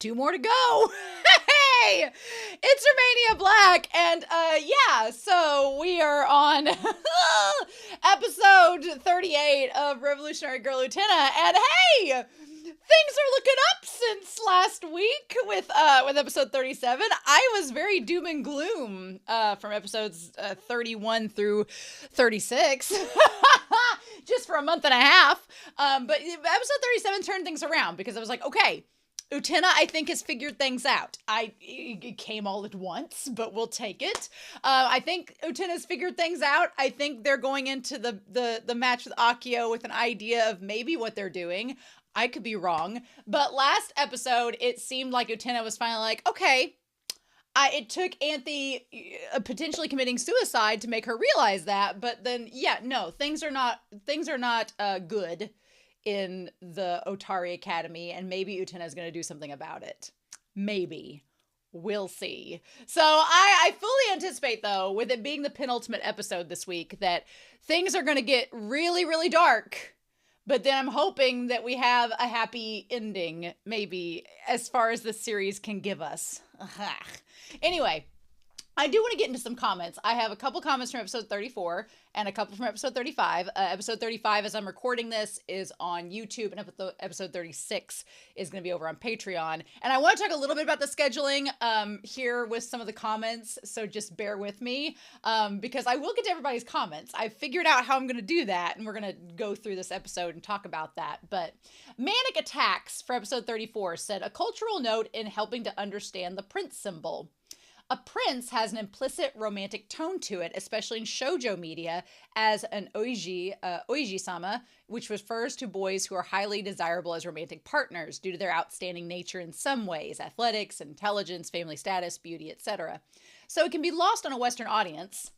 2 more to go. Hey, it's Romania Black, and so we are on episode 38 of Revolutionary Girl Utena, and hey, things are looking up since last week with episode 37. I was very doom and gloom from episodes 31 through 36. Just for a month and a half. But episode 37 turned things around because I was like, okay, Utena, I think, has figured things out. It came all at once, but we'll take it. I think Utena's figured things out. I think they're going into the match with Akio with an idea of maybe what they're doing. I could be wrong. But last episode, it seemed like Utena was finally like, okay, it took Anthy potentially committing suicide to make her realize that. But then, things are not good in the Otari Academy, and maybe Utena is going to do something about it. Maybe. We'll see. So I fully anticipate, though, with it being the penultimate episode this week, that things are going to get really, really dark. But then I'm hoping that we have a happy ending, maybe, as far as the series can give us. Anyway, I do want to get into some comments. I have a couple comments from episode 34 and a couple from episode 35. Episode 35, as I'm recording this, is on YouTube, and episode 36 is going to be over on Patreon. And I want to talk a little bit about the scheduling here with some of the comments, so just bear with me, because I will get to everybody's comments. I've figured out how I'm going to do that, and we're going to go through this episode and talk about that. But Manic Attacks for episode 34 said, a cultural note in helping to understand the prince symbol. A prince has an implicit romantic tone to it, especially in shoujo media, as an oiji-sama, which refers to boys who are highly desirable as romantic partners due to their outstanding nature in some ways, athletics, intelligence, family status, beauty, etc. So it can be lost on a Western audience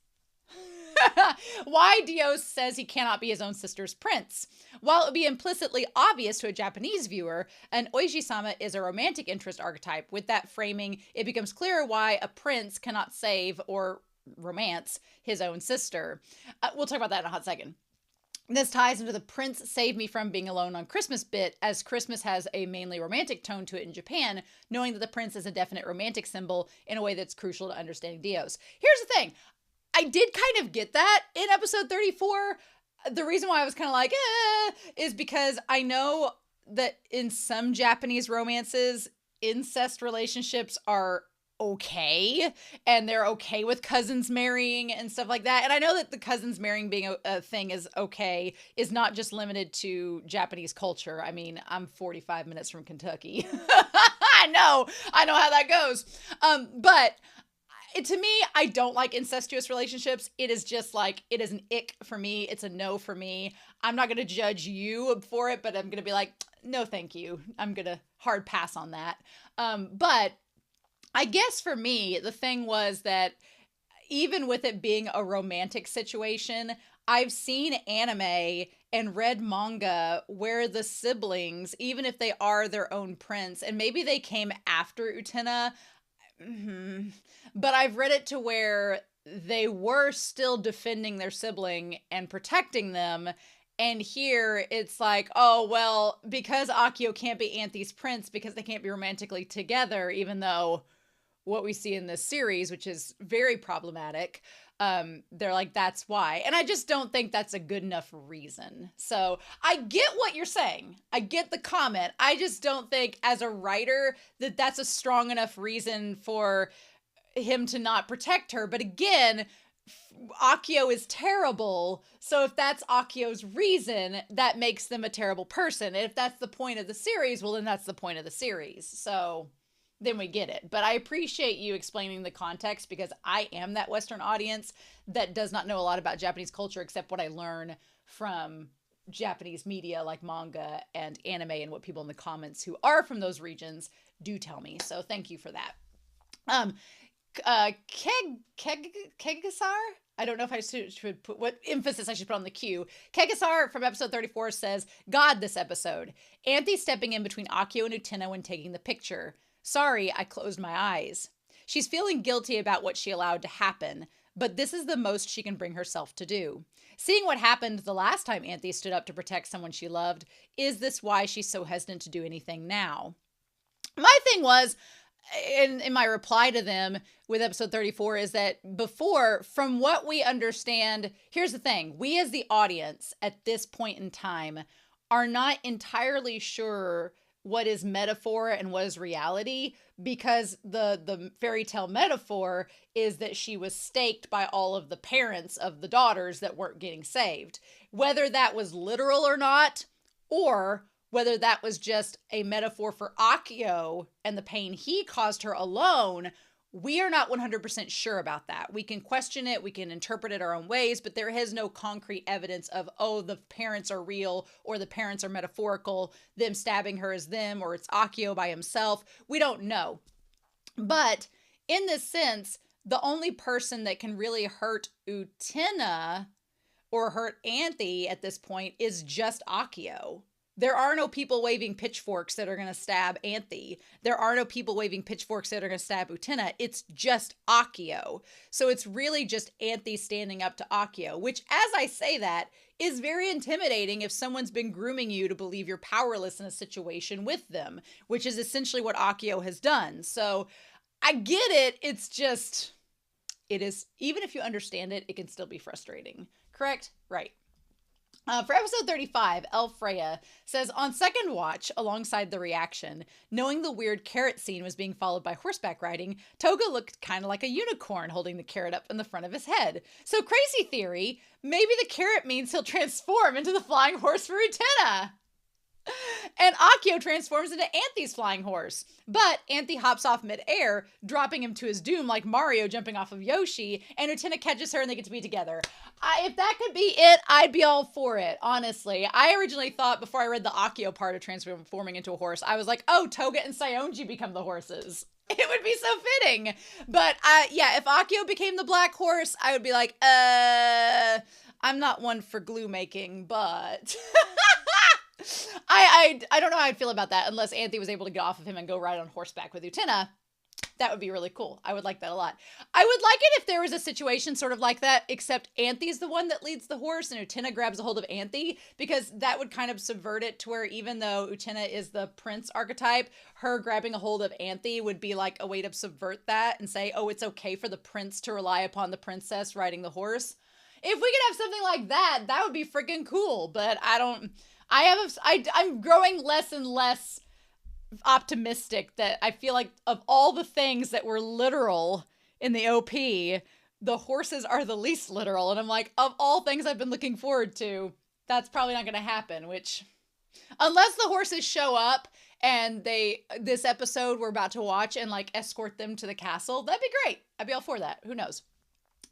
why Dios says he cannot be his own sister's prince. While it would be implicitly obvious to a Japanese viewer, an oiji-sama is a romantic interest archetype. With that framing, it becomes clearer why a prince cannot save or romance his own sister. We'll talk about that in a hot second. This ties into the prince save me from being alone on Christmas bit, as Christmas has a mainly romantic tone to it in Japan, knowing that the prince is a definite romantic symbol in a way that's crucial to understanding Dios. Here's the thing. I did kind of get that in episode 34. The reason why I was kind of like, is because I know that in some Japanese romances, incest relationships are okay, and they're okay with cousins marrying and stuff like that. And I know that the cousins marrying being a thing is okay, is not just limited to Japanese culture. I mean, I'm 45 minutes from Kentucky. I know how that goes. But to me, I don't like incestuous relationships. It is just like, it is an ick for me. It's a no for me. I'm not going to judge you for it, but I'm going to be like, no, thank you. I'm going to hard pass on that. But I guess for me, the thing was that even with it being a romantic situation, I've seen anime and read manga where the siblings, even if they are their own prince, and maybe they came after Utena, but I've read it to where they were still defending their sibling and protecting them. And here it's like, oh, well, because Akio can't be Anthy's prince because they can't be romantically together, even though what we see in this series, which is very problematic, they're like, that's why. And I just don't think that's a good enough reason. So I get what you're saying. I get the comment. I just don't think as a writer that that's a strong enough reason for him to not protect her. But again, Akio is terrible. So if that's Akio's reason, that makes them a terrible person. And if that's the point of the series, well, then that's the point of the series. So then we get it. But I appreciate you explaining the context, because I am that Western audience that does not know a lot about Japanese culture except what I learn from Japanese media like manga and anime, and what people in the comments who are from those regions do tell me. So thank you for that. Kegasar? I don't know if I should put what emphasis I should put on the Q. Kegasar from episode 34 says, God, this episode. Anthy stepping in between Akio and Utena when taking the picture. Sorry, I closed my eyes. She's feeling guilty about what she allowed to happen, but this is the most she can bring herself to do. Seeing what happened the last time Anthy stood up to protect someone she loved, is this why she's so hesitant to do anything now? My thing was, in my reply to them with episode 34, is that before, from what we understand, here's the thing. We as the audience at this point in time are not entirely sure what is metaphor and what is reality, because the fairy tale metaphor is that she was staked by all of the parents of the daughters that weren't getting saved. Whether that was literal or not, or whether that was just a metaphor for Akio and the pain he caused her alone, we are not 100% sure about that. We can question it, we can interpret it our own ways, but there is no concrete evidence of, oh, the parents are real or the parents are metaphorical, them stabbing her is them, or it's Akio by himself. We don't know. But in this sense, the only person that can really hurt Utena or hurt Anthy at this point is just Akio. There are no people waving pitchforks that are going to stab Anthy. There are no people waving pitchforks that are going to stab Utena. It's just Akio. So it's really just Anthy standing up to Akio, which, as I say that, is very intimidating if someone's been grooming you to believe you're powerless in a situation with them, which is essentially what Akio has done. So I get it. It's just, it is, even if you understand it, it can still be frustrating. Correct? Right. For episode 35, El Freya says, on second watch, alongside the reaction, knowing the weird carrot scene was being followed by horseback riding, Toga looked kind of like a unicorn holding the carrot up in the front of his head. So crazy theory, maybe the carrot means he'll transform into the flying horse for Utena. And Akio transforms into Anthy's flying horse. But Anthy hops off midair, dropping him to his doom like Mario jumping off of Yoshi, and Utena catches her and they get to be together. If that could be it, I'd be all for it, honestly. I originally thought, before I read the Akio part of transforming into a horse, I was like, oh, Toga and Saionji become the horses. It would be so fitting. But yeah, if Akio became the black horse, I would be like, I'm not one for glue making, but... I don't know how I'd feel about that unless Anthy was able to get off of him and go ride on horseback with Utena. That would be really cool. I would like that a lot. I would like it if there was a situation sort of like that, except Anthy's the one that leads the horse and Utena grabs a hold of Anthy, because that would kind of subvert it to where, even though Utena is the prince archetype, her grabbing a hold of Anthy would be like a way to subvert that and say, oh, it's okay for the prince to rely upon the princess riding the horse. If we could have something like that, that would be freaking cool. But I'm growing less and less optimistic that I feel like, of all the things that were literal in the OP, the horses are the least literal. And I'm like, of all things I've been looking forward to, that's probably not going to happen, which, unless the horses show up and this episode we're about to watch and like escort them to the castle, that'd be great. I'd be all for that. Who knows?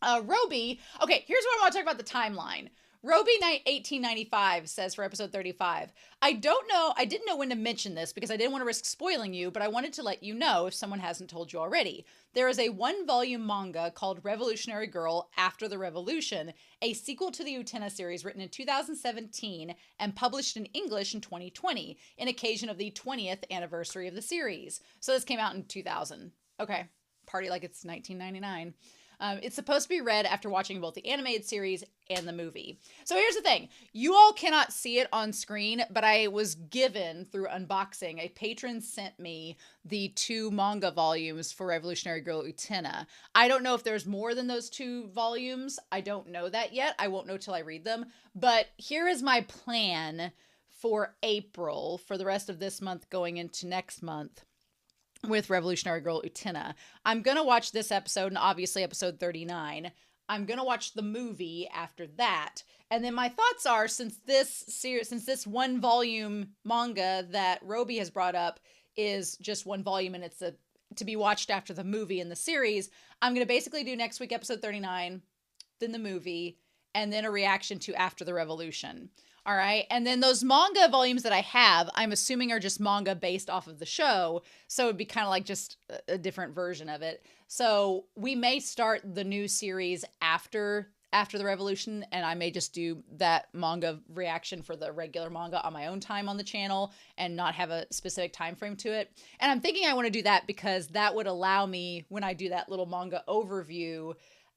Roby, okay, here's what I want to talk about: the timeline. Roby 1895 says for episode 35, I didn't know when to mention this because I didn't want to risk spoiling you, but I wanted to let you know if someone hasn't told you already. There is a 1-volume manga called Revolutionary Girl After the Revolution, a sequel to the Utena series written in 2017 and published in English in 2020, in occasion of the 20th anniversary of the series. So this came out in 2000. Okay, party like it's 1999. It's supposed to be read after watching both the animated series and the movie. So here's the thing. You all cannot see it on screen, but I was given, through unboxing, a patron sent me the 2 manga volumes for Revolutionary Girl Utena. I don't know if there's more than those 2 volumes. I don't know that yet. I won't know till I read them. But here is my plan for April, for the rest of this month going into next month, with Revolutionary Girl Utena. I'm going to watch this episode, and obviously episode 39. I'm going to watch the movie after that. And then my thoughts are, since this 1-volume manga that Roby has brought up is just 1 volume and it's to be watched after the movie in the series, I'm going to basically do next week episode 39, then the movie, and then a reaction to After the Revolution. All right. And then those manga volumes that I have, I'm assuming are just manga based off of the show. So it'd be kind of like just a different version of it. So we may start the new series after the Revolution, and I may just do that manga reaction for the regular manga on my own time on the channel and not have a specific time frame to it. And I'm thinking I want to do that because that would allow me, when I do that little manga overview,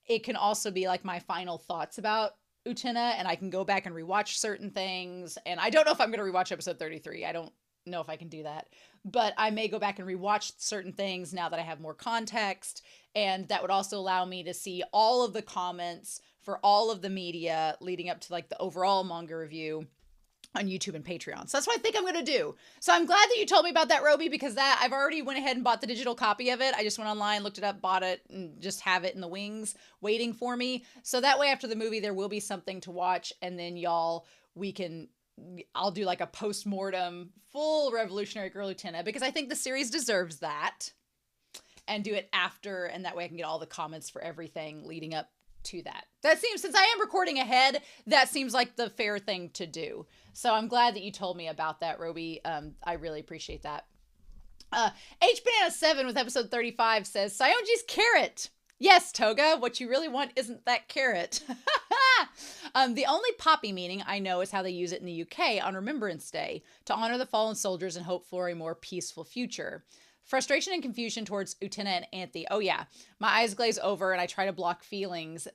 it can also be like my final thoughts about Utena, and I can go back and rewatch certain things. And I don't know if I'm going to rewatch episode 33. I don't know if I can do that. But I may go back and rewatch certain things now that I have more context. And that would also allow me to see all of the comments for all of the media leading up to like the overall manga review on YouTube and Patreon. So that's what I think I'm going to do. So I'm glad that you told me about that, Roby, because that I've already went ahead and bought the digital copy of it. I just went online, looked it up, bought it, and just have it in the wings waiting for me. So that way after the movie, there will be something to watch. And then I'll do like a post-mortem full Revolutionary Girl Utena, because I think the series deserves that, and do it after. And that way I can get all the comments for everything leading up to that. That seems, since I am recording ahead, that seems like the fair thing to do. So I'm glad that you told me about that, Roby. I really appreciate that. HBanana7 with episode 35 says, Sayonji's carrot. Yes, Toga, what you really want isn't that carrot. The only poppy meaning I know is how they use it in the UK on Remembrance Day to honor the fallen soldiers and hope for a more peaceful future. Frustration and confusion towards Utena and Anthy. Oh yeah, my eyes glaze over and I try to block feelings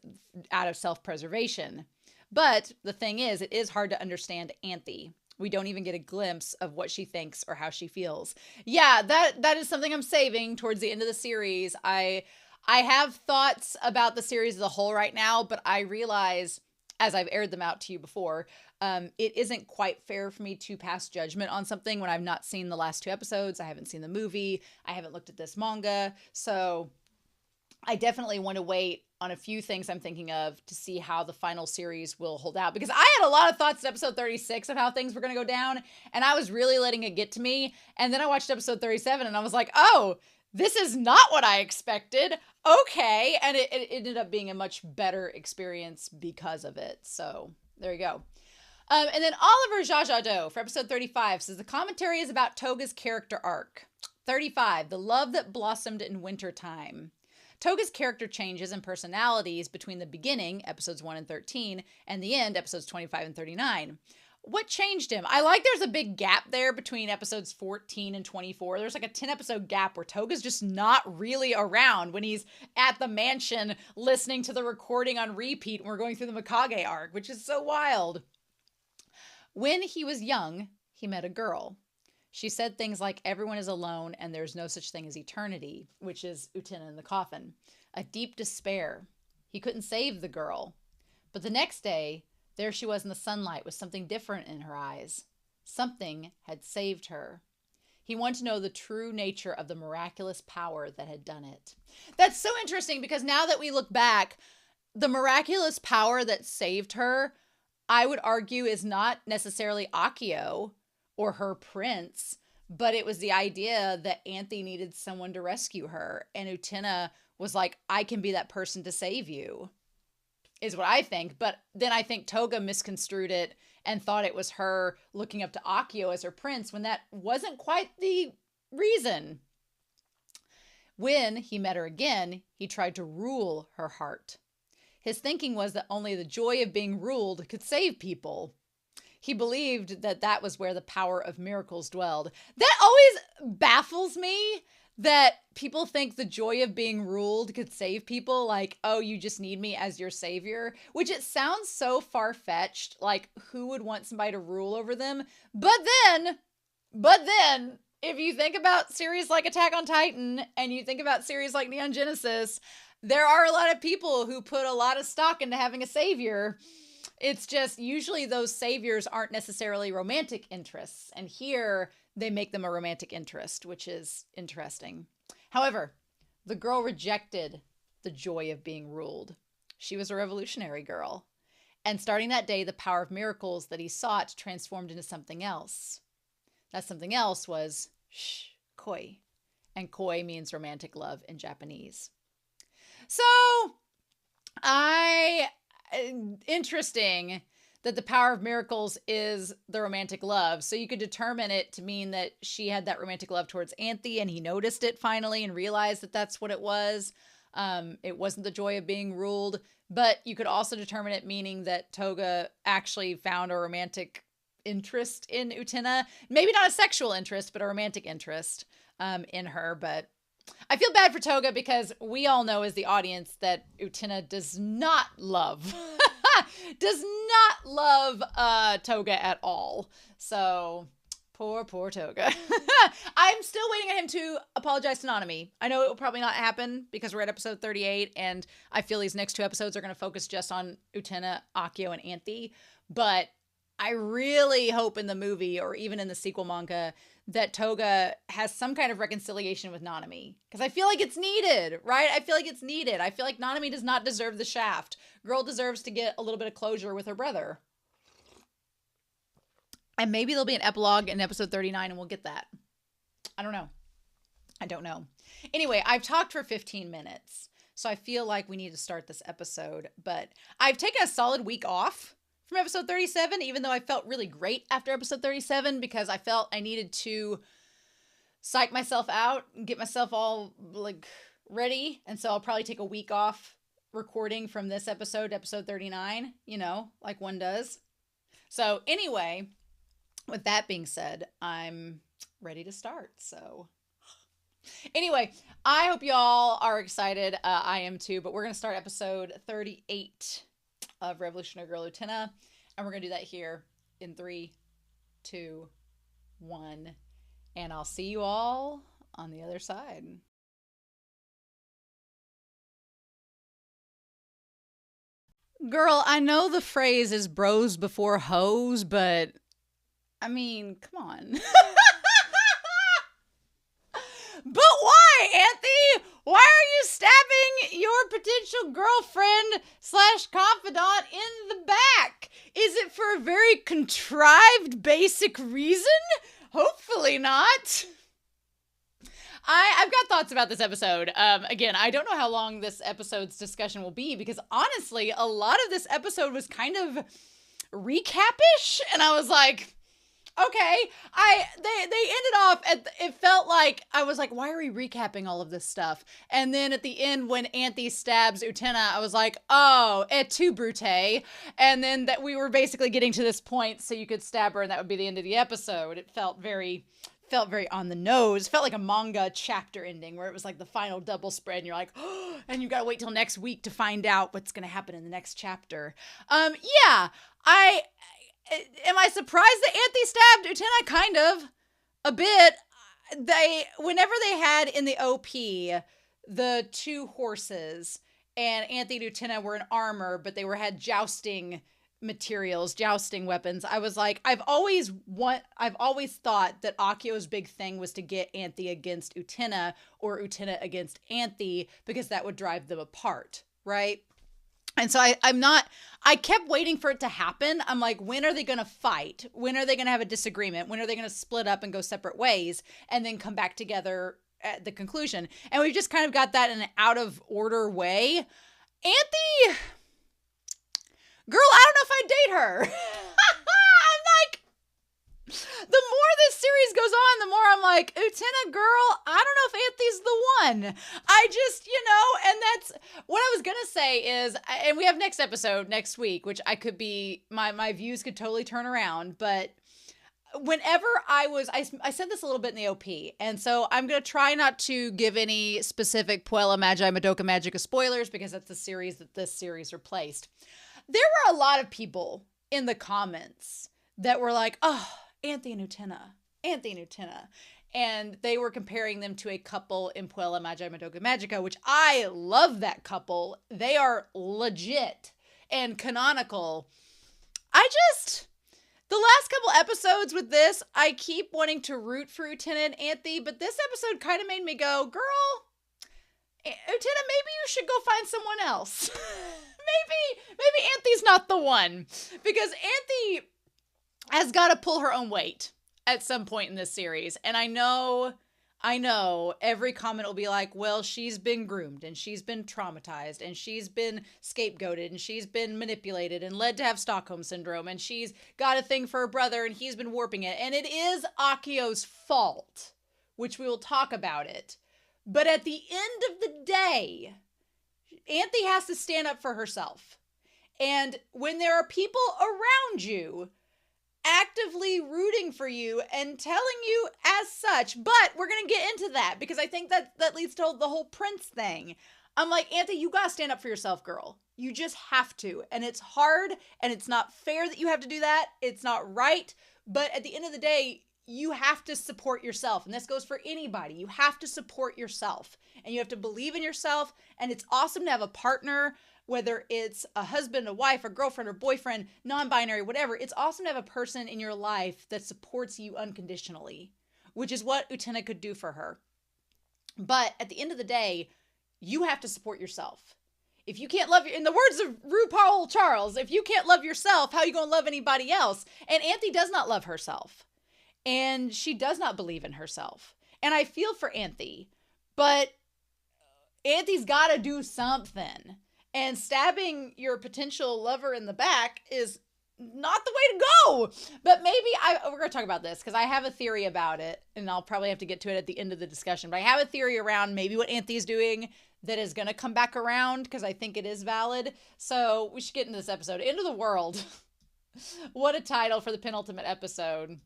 out of self-preservation. But the thing is, it is hard to understand Anthy. We don't even get a glimpse of what she thinks or how she feels. Yeah, that is something I'm saving towards the end of the series. I have thoughts about the series as a whole right now, but I realize, as I've aired them out to you before, it isn't quite fair for me to pass judgment on something when I've not seen the last 2 episodes. I haven't seen the movie. I haven't looked at this manga. So I definitely want to wait on a few things I'm thinking of to see how the final series will hold out. Because I had a lot of thoughts in episode 36 of how things were going to go down, and I was really letting it get to me. And then I watched episode 37 and I was like, oh, this is not what I expected. Okay. And it ended up being a much better experience because of it. So there you go. And then Oliver Jajado for episode 35 says, the commentary is about Toga's character arc. 35, the love that blossomed in wintertime. Toga's character changes and personalities between the beginning, episodes 1 and 13, and the end, episodes 25 and 39. What changed him? I like there's a big gap there between episodes 14 and 24. There's like a 10 episode gap where Toga's just not really around when he's at the mansion listening to the recording on repeat when we're going through the Mikage arc, which is so wild. When he was young, he met a girl. She said things like, everyone is alone and there's no such thing as eternity, which is Utena in the coffin. A deep despair. He couldn't save the girl. But the next day, there she was in the sunlight with something different in her eyes. Something had saved her. He wanted to know the true nature of the miraculous power that had done it. That's so interesting because now that we look back, the miraculous power that saved her, I would argue, is not necessarily Akio or her prince, but it was the idea that Anthy needed someone to rescue her. And Utena was like, I can be that person to save you, is what I think. But then I think Toga misconstrued it and thought it was her looking up to Akio as her prince, when that wasn't quite the reason. When he met her again, he tried to rule her heart. His thinking was that only the joy of being ruled could save people. He believed that that was where the power of miracles dwelled. That always baffles me, that people think the joy of being ruled could save people. Like, oh, you just need me as your savior, which it sounds so far-fetched. Like, who would want somebody to rule over them? But then, if you think about series like Attack on Titan and you think about series like Neon Genesis, there are a lot of people who put a lot of stock into having a savior. It's just usually those saviors aren't necessarily romantic interests. And here they make them a romantic interest, which is interesting. However, the girl rejected the joy of being ruled. She was a revolutionary girl. And starting that day, the power of miracles that he sought transformed into something else. That something else was koi. And koi means romantic love in Japanese. So, interesting that the power of miracles is the romantic love. So you could determine it to mean that she had that romantic love towards Anthy and he noticed it finally and realized that that's what it was. It wasn't the joy of being ruled, but you could also determine it meaning that Toga actually found a romantic interest in Utena. Maybe not a sexual interest, but a romantic interest in her. But I feel bad for Toga because we all know as the audience that Utena does not love Toga at all. So Poor Toga. I'm still waiting on him to apologize to Nanami. I know it will probably not happen because we're at episode 38, and I feel these next 2 episodes are going to focus just on Utena, Akio, and Anthy. But I really hope in the movie, or even in the sequel manga, that Toga has some kind of reconciliation with Nanami. Because I feel like it's needed, right? I feel like it's needed. I feel like Nanami does not deserve the shaft. Girl deserves to get a little bit of closure with her brother. And maybe there'll be an epilogue in episode 39 and we'll get that. I don't know. Anyway, I've talked for 15 minutes. So I feel like we need to start this episode. But I've taken a solid week off from episode 37, even though I felt really great after episode 37 because I felt I needed to psych myself out and get myself all like ready. And so I'll probably take a week off recording from this episode, episode 39, like one does. So anyway, with that being said, I'm ready to start. So anyway, I hope y'all are excited. I am too, but we're going to start episode 38 of Revolutionary Girl Utena. And we're going to do that here in 3, 2, 1. And I'll see you all on the other side. Girl, I know the phrase is bros before hoes, but I mean, come on. But why, Anthy? Why are you stabbing your potential girlfriend / confidant in the back? Is it for a very contrived, basic reason? Hopefully not. I've got thoughts about this episode. Again, I don't know how long this episode's discussion will be because honestly, a lot of this episode was kind of recap-ish, and I was like, okay, they ended off it felt like I was like, why are we recapping all of this stuff? And then at the end when Anthy stabs Utena, I was like, oh, et tu Brute. And then that we were basically getting to this point so you could stab her and that would be the end of the episode. It felt very on the nose. Felt like a manga chapter ending where it was like the final double spread and you're like, oh, and you gotta wait till next week to find out what's gonna happen in the next chapter. Yeah, am I surprised that Anthy stabbed Utena? Kind of. A bit. Whenever they had in the OP the 2 horses and Anthy and Utena were in armor, but they had jousting materials, jousting weapons, I was like, I've always thought that Akio's big thing was to get Anthy against Utena or Utena against Anthy because that would drive them apart, right? And so I kept waiting for it to happen. I'm like, when are they going to fight? When are they going to have a disagreement? When are they going to split up and go separate ways and then come back together at the conclusion? And we just kind of got that in an out of order way. Anthy, girl, I don't know if I'd date her. I'm like, the more this series goes on, the more I'm like, Utena, girl, I don't know if Anthy's the one. I just, and that's what I was going to say is, and we have next episode next week, which I could be, my views could totally turn around. But whenever I said this a little bit in the OP. And so I'm going to try not to give any specific Puella Magi Madoka Magica spoilers because that's the series that this series replaced. There were a lot of people in the comments that were like, oh, Anthy and Utena. And they were comparing them to a couple in Puella Magi Madoka Magica, which I love that couple. They are legit and canonical. The last couple episodes with this, I keep wanting to root for Utena and Anthy, but this episode kind of made me go, girl, Utena, maybe you should go find someone else. maybe Anthy's not the one. Because Anthy has got to pull her own weight at some point in this series. And I know every comment will be like, well, she's been groomed and she's been traumatized and she's been scapegoated and she's been manipulated and led to have Stockholm syndrome and she's got a thing for her brother and he's been warping it. And it is Akio's fault, which we will talk about it. But at the end of the day, Anthy has to stand up for herself. And when there are people around you actively rooting for you and telling you as such, but we're going to get into that because I think that leads to the whole Prince thing. I'm like, Anthy, you got to stand up for yourself, girl. You just have to. And it's hard and it's not fair that you have to do that. It's not right. But at the end of the day, you have to support yourself. And this goes for anybody. You have to support yourself and you have to believe in yourself. And it's awesome to have a partner, whether it's a husband, a wife, a girlfriend, or boyfriend, non-binary, whatever. It's awesome to have a person in your life that supports you unconditionally, which is what Utena could do for her. But at the end of the day, you have to support yourself. If you can't love, in the words of RuPaul Charles, if you can't love yourself, how are you going to love anybody else? And Anthy does not love herself. And she does not believe in herself. And I feel for Anthy, but Anthy's got to do something. And stabbing your potential lover in the back is not the way to go. But maybe we're going to talk about this because I have a theory about it, and I'll probably have to get to it at the end of the discussion. But I have a theory around maybe what Anthy's doing that is going to come back around because I think it is valid. So we should get into this episode. End of the World. What a title for the penultimate episode.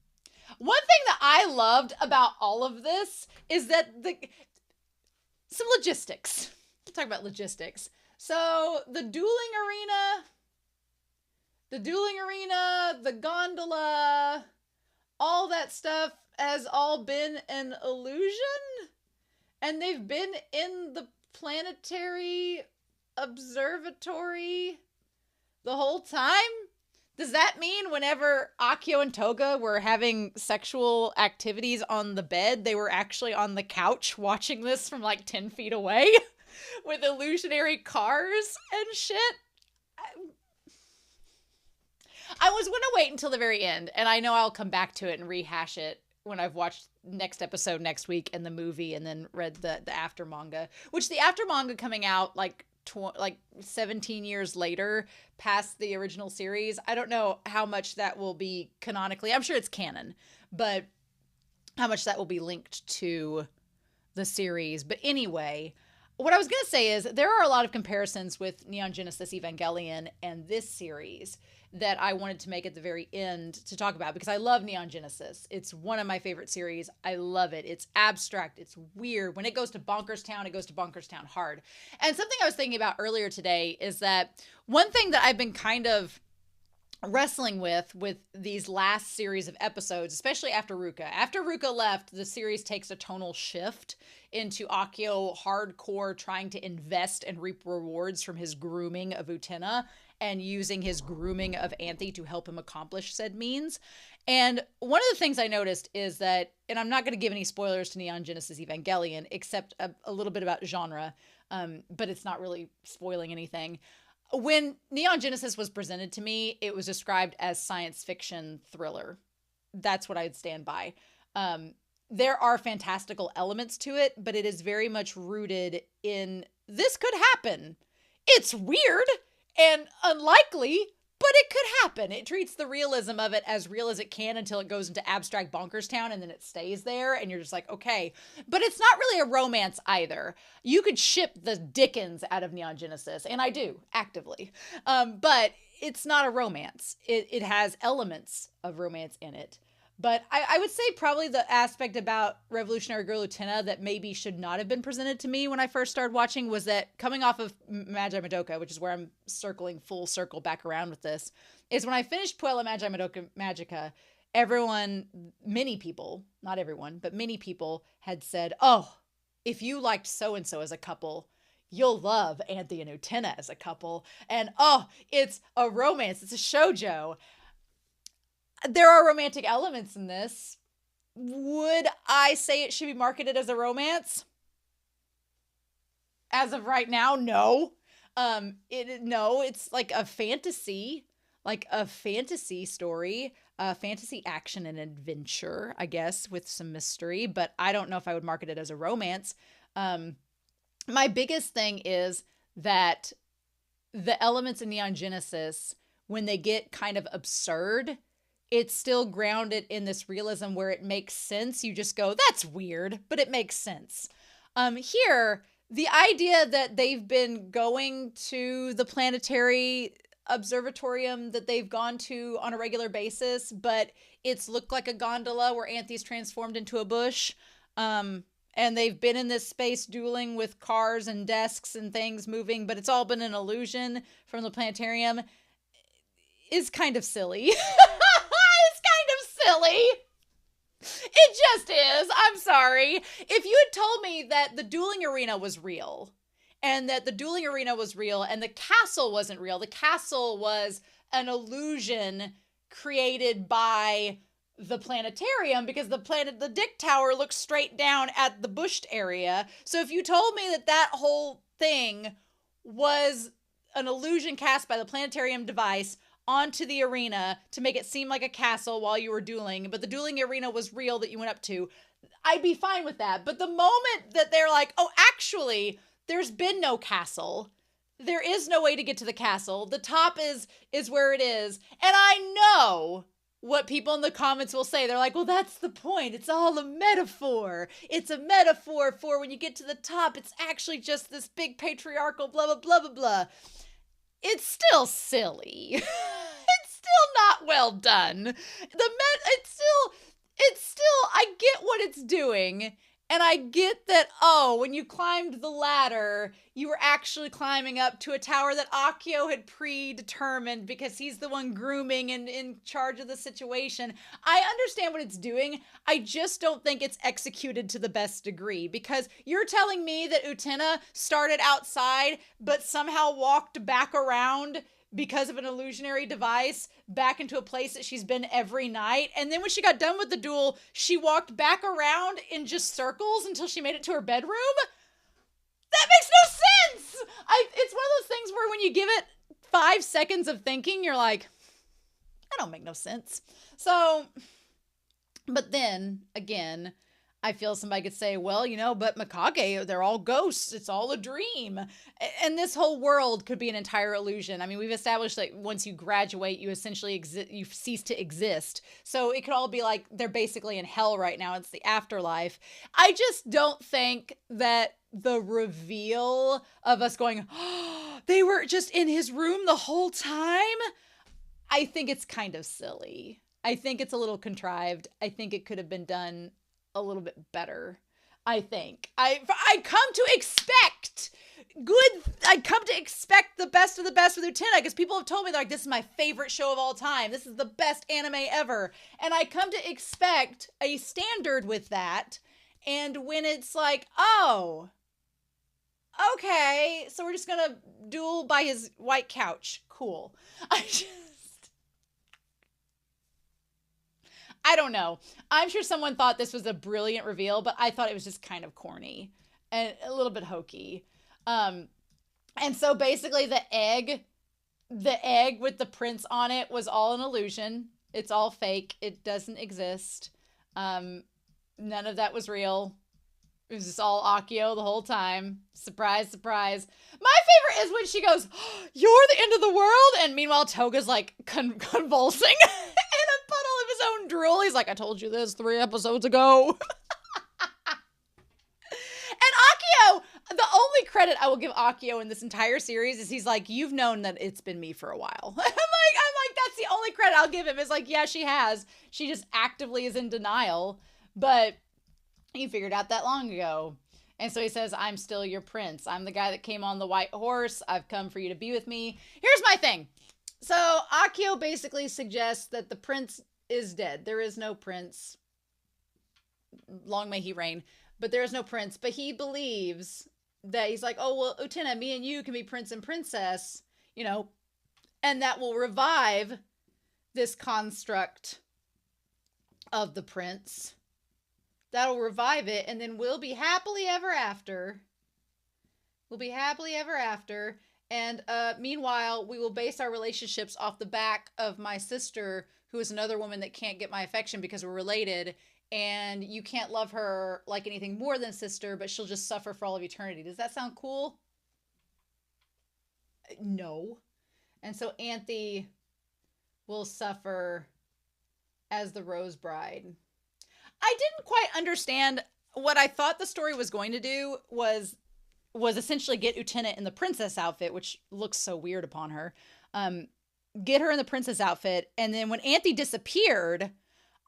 One thing that I loved about all of this is that some logistics. We'll talk about logistics. So the dueling arena, the gondola, all that stuff has all been an illusion. And they've been in the planetary observatory the whole time. Does that mean whenever Akio and Toga were having sexual activities on the bed, they were actually on the couch watching this from like 10 feet away with illusionary cars and shit? I was going to wait until the very end, and I know I'll come back to it and rehash it when I've watched next episode next week and the movie and then read the after manga, which the after manga coming out like 17 years later past the original series. I don't know how much that will be canonically. I'm sure it's canon, but how much that will be linked to the series. But anyway, what I was going to say is there are a lot of comparisons with Neon Genesis Evangelion and this series that I wanted to make at the very end to talk about because I love Neon Genesis. It's one of my favorite series. I love it. It's abstract. It's weird. When it goes to Bonkers Town, it goes to Bonkers Town hard. And something I was thinking about earlier today is that one thing that I've been kind of wrestling with these last series of episodes, especially after Ruka. After Ruka left, the series takes a tonal shift into Akio hardcore trying to invest and reap rewards from his grooming of Utena and using his grooming of Anthy to help him accomplish said means. And one of the things I noticed is that, and I'm not going to give any spoilers to Neon Genesis Evangelion, except a little bit about genre, but it's not really spoiling anything. When Neon Genesis was presented to me, it was described as science fiction thriller. That's what I'd stand by. There are fantastical elements to it, but it is very much rooted in this could happen. It's weird and unlikely, but it could happen. It treats the realism of it as real as it can until it goes into abstract bonkers town and then it stays there and you're just like, okay. But it's not really a romance either. You could ship the Dickens out of Neon Genesis, and I do, actively. But it's not a romance. It has elements of romance in it. But I would say probably the aspect about Revolutionary Girl Utena that maybe should not have been presented to me when I first started watching was that coming off of Magi Madoka, which is where I'm circling full circle back around with this, is when I finished Puella Magi Madoka Magica, many people, not everyone, but many people had said, oh, if you liked so-and-so as a couple, you'll love Anthy and Utena as a couple. And oh, it's a romance. It's a shoujo. There are romantic elements in this. Would I say it should be marketed as a romance? As of right now, no. It's like a fantasy story, fantasy action and adventure, I guess, with some mystery, but I don't know if I would market it as a romance. My biggest thing is that the elements in Neon Genesis, when they get kind of absurd, it's still grounded in this realism where it makes sense. You just go, that's weird, but it makes sense. Here, the idea that they've been going to the planetary observatorium that they've gone to on a regular basis, but it's looked like a gondola where Anthy's transformed into a bush. And they've been in this space dueling with cars and desks and things moving, but it's all been an illusion from the planetarium, is kind of silly. Silly. It just is. I'm sorry. If you had told me that the dueling arena was real, and that the dueling arena was real, and the castle wasn't real, the castle was an illusion created by the planetarium, because the Dick Tower looks straight down at the bushed area. So if you told me that that whole thing was an illusion cast by the planetarium device onto the arena to make it seem like a castle while you were dueling, but the dueling arena was real that you went up to, I'd be fine with that. But the moment that they're like, oh, actually, there's been no castle, there is no way to get to the castle, the top is where it is, and I know what people in the comments will say. They're like, well, that's the point. It's all a metaphor. It's a metaphor for when you get to the top, it's actually just this big patriarchal blah, blah, blah, blah, blah. It's still silly. It's still not well done. It's still, I get what it's doing. And I get that, oh, when you climbed the ladder, you were actually climbing up to a tower that Akio had predetermined because he's the one grooming and in charge of the situation. I understand what it's doing. I just don't think it's executed to the best degree, because you're telling me that Utena started outside but somehow walked back around because of an illusionary device back into a place that she's been every night. And then when she got done with the duel, she walked back around in just circles until she made it to her bedroom? That makes no sense! It's one of those things where when you give it 5 seconds of thinking, you're like, that don't make no sense. So, but then, again, I feel somebody could say, well, but Mikage, they're all ghosts. It's all a dream. And this whole world could be an entire illusion. I mean, we've established that once you graduate, you essentially you cease to exist. So it could all be like they're basically in hell right now. It's the afterlife. I just don't think that the reveal of us going, oh, they were just in his room the whole time, I think it's kind of silly. I think it's a little contrived. I think it could have been done a little bit better. I think I come to expect the best of the best with Utena, because people have told me, like, this is my favorite show of all time, this is the best anime ever, and I come to expect a standard with that. And when it's like, oh, okay, so we're just gonna duel by his white couch, cool. I don't know. I'm sure someone thought this was a brilliant reveal, but I thought it was just kind of corny and a little bit hokey. And so basically the egg with the prince on it was all an illusion. It's all fake. It doesn't exist. None of that was real. It was just all Akio the whole time. Surprise, surprise. My favorite is when she goes, oh, you're the end of the world. And meanwhile, Toga's like convulsing in a puddle of his own drool. He's like, I told you this 3 episodes ago. And Akio, the only credit I will give Akio in this entire series is he's like, you've known that it's been me for a while. I'm like, that's the only credit I'll give him. Is like, yeah, she has. She just actively is in denial. But you figured out that long ago. And so he says, I'm still your prince. I'm the guy that came on the white horse. I've come for you to be with me. Here's my thing. So Akio basically suggests that the prince is dead. There is no prince. Long may he reign. But there is no prince. But he believes that he's like, oh, well, Utena, me and you can be prince and princess, and that will revive this construct of the prince. That'll revive it, and then we'll be happily ever after. We'll be happily ever after. And meanwhile, we will base our relationships off the back of my sister, who is another woman that can't get my affection because we're related. And you can't love her like anything more than sister, but she'll just suffer for all of eternity. Does that sound cool? No. And so Anthy will suffer as the Rose Bride. I didn't quite understand. What I thought the story was going to do was essentially get Utena in the princess outfit, which looks so weird upon her. Get her in the princess outfit. And then when Anthy disappeared,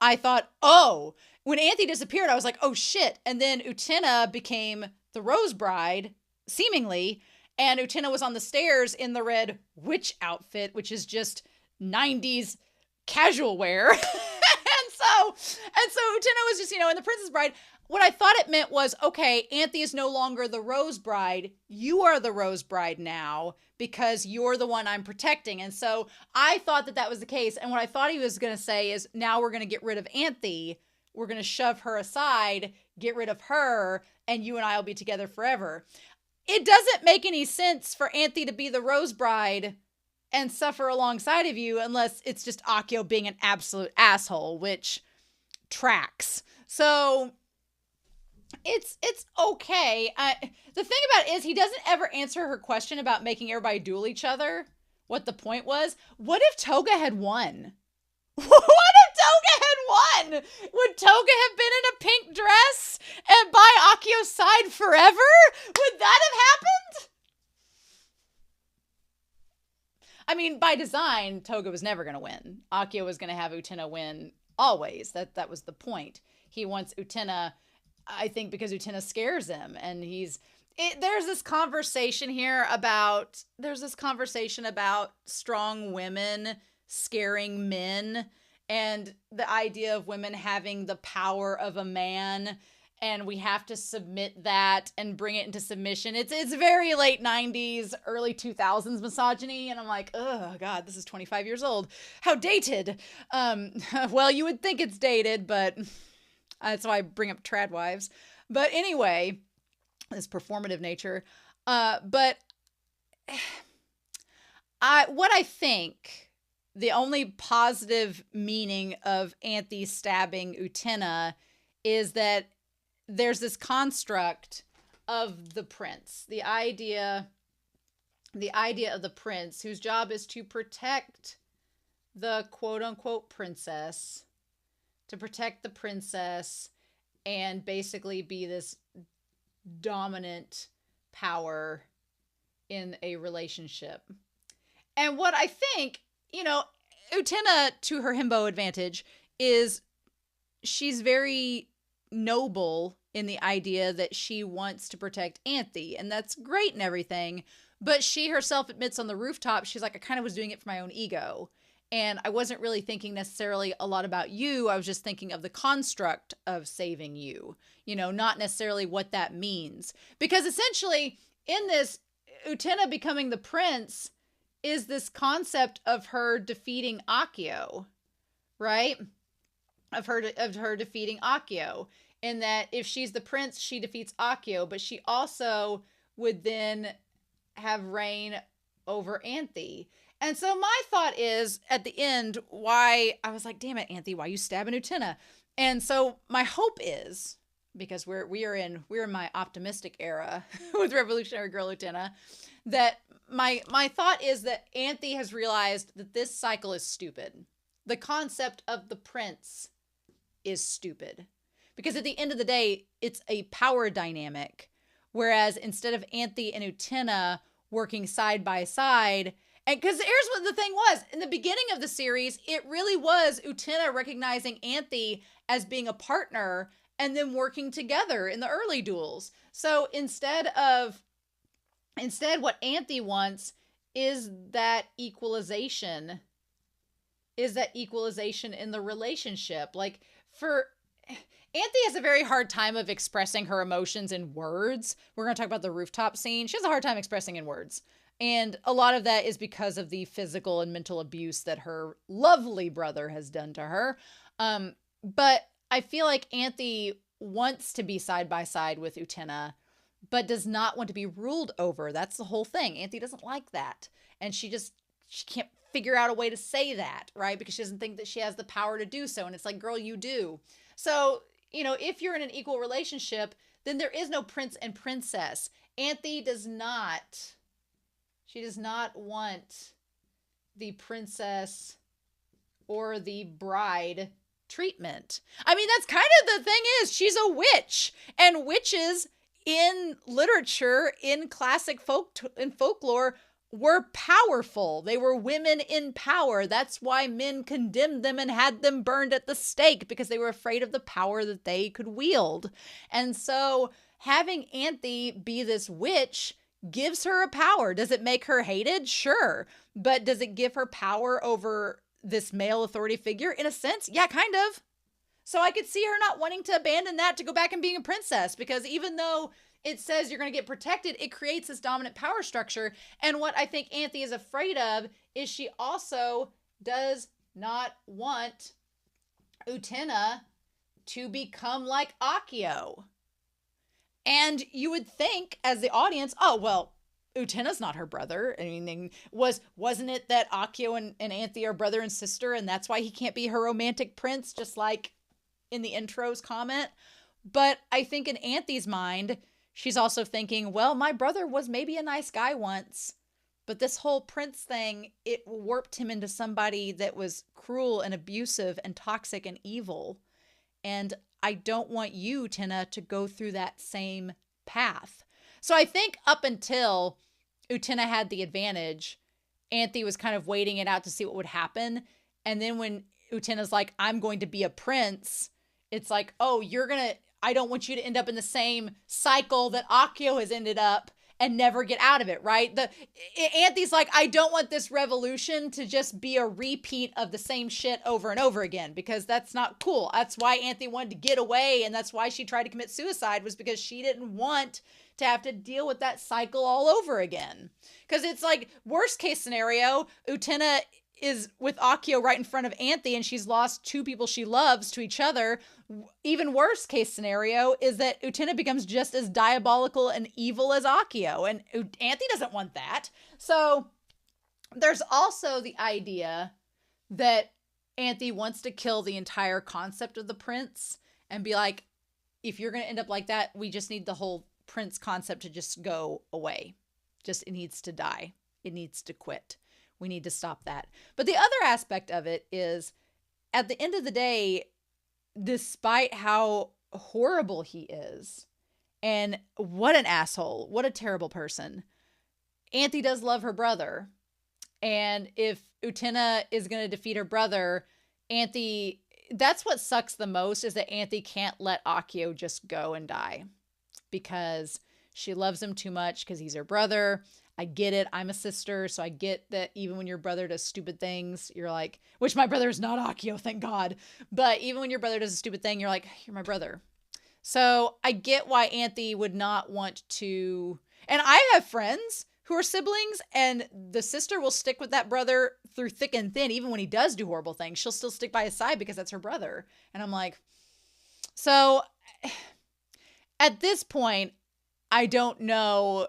I thought, oh, when Anthy disappeared, I was like, oh shit. And then Utena became the Rose Bride, seemingly. And Utena was on the stairs in the red witch outfit, which is just 90s casual wear. And so Utena was just, in the Princess Bride. What I thought it meant was, okay, Anthy is no longer the Rose Bride. You are the Rose Bride now because you're the one I'm protecting. And so I thought that was the case. And what I thought he was going to say is, now we're going to get rid of Anthy. We're going to shove her aside, get rid of her, and you and I will be together forever. It doesn't make any sense for Anthy to be the Rose Bride and suffer alongside of you unless it's just Akio being an absolute asshole, which tracks. So it's okay. The thing about it is he doesn't ever answer her question about making everybody duel each other, what the point was. What if Toga had won? What if Toga had won? Would Toga have been in a pink dress and by Akio's side forever? Would that have happened? I mean, by design, Toga was never going to win. Akio was going to have Utena win always. That was the point. He wants Utena, I think, because Utena scares him. And there's this conversation here about strong women scaring men and the idea of women having the power of a man. And we have to submit that and bring it into submission. It's very late 90s, early 2000s misogyny. And I'm like, oh, God, this is 25 years old. How dated. Well, you would think it's dated, but that's why I bring up trad wives. But anyway, this performative nature. But what I think the only positive meaning of Anthy stabbing Utena is that there's this construct of the prince, the idea of the prince whose job is to protect the quote unquote princess, and basically be this dominant power in a relationship. And what I think, Utena, to her himbo advantage, is she's very noble in the idea that she wants to protect Anthy, and that's great and everything, but she herself admits on the rooftop, she's like, I kind of was doing it for my own ego, and I wasn't really thinking necessarily a lot about you. I was just thinking of the construct of saving you, not necessarily what that means, because essentially in this, Utena becoming the prince is this concept of her defeating Akio, right? Of her defeating Akio, in that if she's the prince, she defeats Akio, but she also would then have reign over Anthy. And so my thought is, at the end, why I was like, damn it, Anthy, why are you stabbing Utena? And so my hope is, because we're in my optimistic era with Revolutionary Girl Utena, that my thought is that Anthy has realized that this cycle is stupid. The concept of the prince is stupid. Because at the end of the day, it's a power dynamic. Whereas instead of Anthy and Utena working side by side, and because here's what the thing was, in the beginning of the series, it really was Utena recognizing Anthy as being a partner and then working together in the early duels. So instead what Anthy wants is that equalization in the relationship. Like, Anthy has a very hard time of expressing her emotions in words. We're going to talk about the rooftop scene. She has a hard time expressing in words. And a lot of that is because of the physical and mental abuse that her lovely brother has done to her. But I feel like Anthy wants to be side by side with Utena, but does not want to be ruled over. That's the whole thing. Anthy doesn't like that. And she can't figure out a way to say that, right? Because she doesn't think that she has the power to do so. And it's like, girl, you do. So, if you're in an equal relationship, then there is no prince and princess. Anthy does not want the princess or the bride treatment. I mean, that's kind of the thing is, she's a witch, and witches in literature, in classic folklore, were powerful. They were women in power. That's why men condemned them and had them burned at the stake, because they were afraid of the power that they could wield. And so having Anthy be this witch gives her a power. Does it make her hated? Sure. But does it give her power over this male authority figure? In a sense, yeah, kind of. So I could see her not wanting to abandon that to go back and being a princess, because even though it says you're going to get protected, it creates this dominant power structure. And what I think Anthy is afraid of is she also does not want Utena to become like Akio. And you would think, as the audience, oh, well, Utena's not her brother. I mean, wasn't it that Akio and Anthy are brother and sister, and that's why he can't be her romantic prince, just like in the intro's comment? But I think in Anthy's mind, she's also thinking, well, my brother was maybe a nice guy once, but this whole prince thing, it warped him into somebody that was cruel and abusive and toxic and evil. And I don't want you, Utena, to go through that same path. So I think up until Utena had the advantage, Anthy was kind of waiting it out to see what would happen. And then when Utena's like, I'm going to be a prince, it's like, oh, I don't want you to end up in the same cycle that Akio has ended up and never get out of it, right? Anthy's like, I don't want this revolution to just be a repeat of the same shit over and over again, because that's not cool. That's why Anthy wanted to get away, and that's why she tried to commit suicide, was because she didn't want to have to deal with that cycle all over again. Because it's like, worst case scenario, Utena is with Akio right in front of Anthy, and she's lost two people she loves to each other. Even worse case scenario is that Utena becomes just as diabolical and evil as Akio, and Anthy doesn't want that. So there's also the idea that Anthy wants to kill the entire concept of the prince and be like, if you're going to end up like that, we just need the whole prince concept to just go away. It needs to die. It needs to quit. We need to stop that. But the other aspect of it is, at the end of the day, despite how horrible he is, and what an asshole, what a terrible person, Anthy does love her brother. And if Utena is going to defeat her brother, Anthy, that's what sucks the most, is that Anthy can't let Akio just go and die, because she loves him too much, because he's her brother. I get it. I'm a sister, so I get that even when your brother does stupid things, you're like, which my brother is not Akio, thank God. But even when your brother does a stupid thing, you're like, you're my brother. So I get why Anthy would not want to. And I have friends who are siblings, and the sister will stick with that brother through thick and thin. Even when he does do horrible things, she'll still stick by his side because that's her brother. And I'm like, so at this point, I don't know.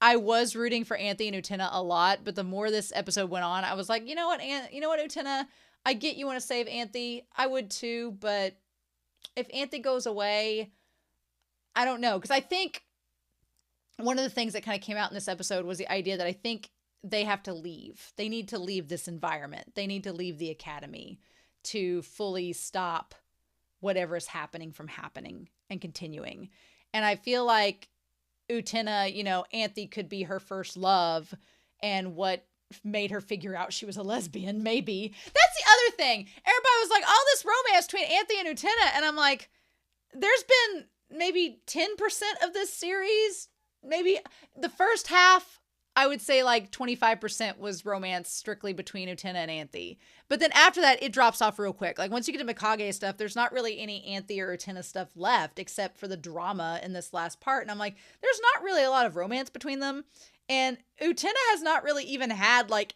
I was rooting for Anthy and Utena a lot, but the more this episode went on, I was like, you know what, Utena, I get you want to save Anthy. I would too, but if Anthy goes away, I don't know. Because I think one of the things that kind of came out in this episode was the idea that I think they have to leave. They need to leave this environment. They need to leave the academy to fully stop whatever is happening from happening and continuing. And I feel like Utena, Anthy could be her first love, and what made her figure out she was a lesbian, maybe. That's the other thing. Everybody was like, all this romance between Anthy and Utena, and I'm like, there's been maybe 10% of this series, maybe the first half, I would say like 25% was romance strictly between Utena and Anthy. But then after that, it drops off real quick. Like once you get to Mikage stuff, there's not really any Anthy or Utena stuff left except for the drama in this last part. And I'm like, there's not really a lot of romance between them. And Utena has not really even had like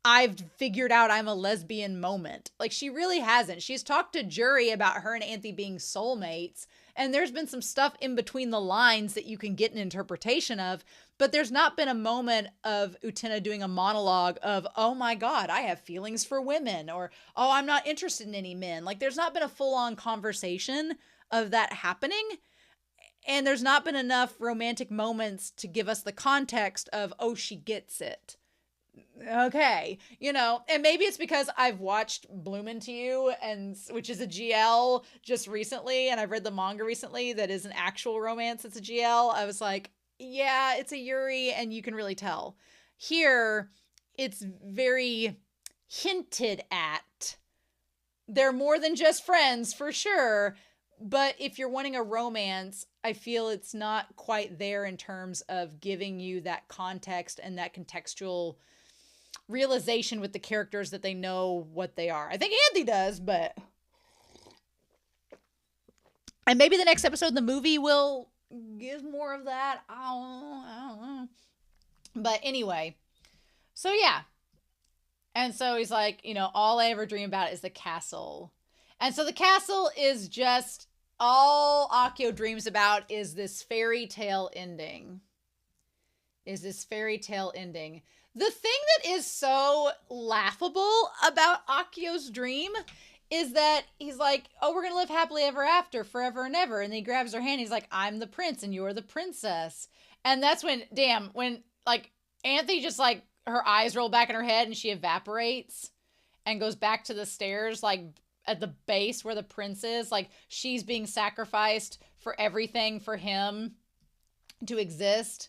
I've figured out I'm a lesbian moment. Like she really hasn't. She's talked to Jury about her and Anthy being soulmates. And there's been some stuff in between the lines that you can get an interpretation of, but there's not been a moment of Utena doing a monologue of, oh my God, I have feelings for women, or, oh, I'm not interested in any men. Like there's not been a full-on conversation of that happening. And there's not been enough romantic moments to give us the context of, oh, she gets it. Okay, and maybe it's because I've watched Bloom Into You, which is a GL just recently, and I've read the manga recently that is an actual romance. It's a GL. I was like, yeah, it's a Yuri, and you can really tell. Here, it's very hinted at. They're more than just friends, for sure, but if you're wanting a romance, I feel it's not quite there in terms of giving you that context and that contextual realization with the characters that they know what they are. I think Anthy does, but And maybe the next episode, the movie will give more of that. I don't know. But anyway, so yeah. And so he's like, all I ever dream about is the castle. And so the castle is just all Akio dreams about is this fairy tale ending. The thing that is so laughable about Akio's dream is that he's like, oh, we're going to live happily ever after, forever and ever. And then he grabs her hand. He's like, I'm the prince and you're the princess. And that's when like Anthy just like her eyes roll back in her head and she evaporates and goes back to the stairs, like at the base where the prince is. Like she's being sacrificed for everything for him to exist.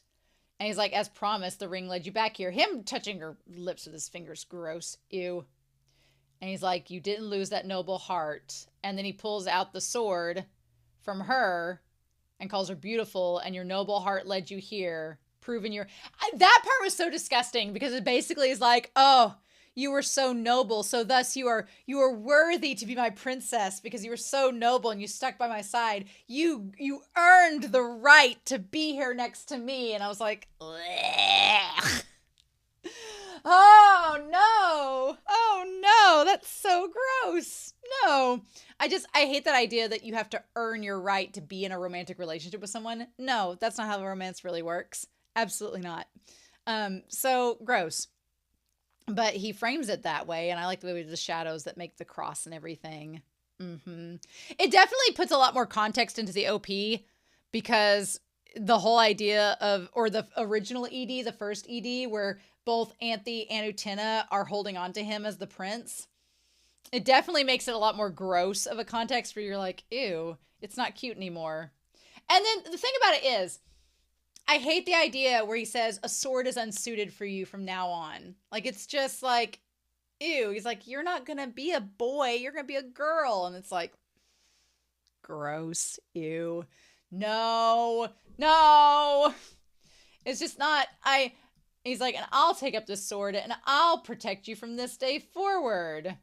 And he's like, as promised, the ring led you back here. Him touching her lips with his fingers. Gross. Ew. And he's like, you didn't lose that noble heart. And then he pulls out the sword from her and calls her beautiful. And your noble heart led you here. Proving your... That part was so disgusting because it basically is like, oh, you were so noble. So thus you are worthy to be my princess because you were so noble and you stuck by my side. You earned the right to be here next to me. And I was like, bleh. Oh no, that's so gross. No, I hate that idea that you have to earn your right to be in a romantic relationship with someone. No, that's not how romance really works. Absolutely not. So gross. But he frames it that way, and I like the way we do the shadows that make the cross and everything. It definitely puts a lot more context into the OP because the whole idea of, or the original ED, the first ED, where both Anthy and Utena are holding on to him as the prince, it definitely makes it a lot more gross of a context where you're like, ew, it's not cute anymore. And then the thing about it is, I hate the idea where he says a sword is unsuited for you from now on. Like, it's just like, ew. He's like, you're not going to be a boy. You're going to be a girl. And it's like, gross. Ew. No. It's just not, he's like, and I'll take up this sword and I'll protect you from this day forward.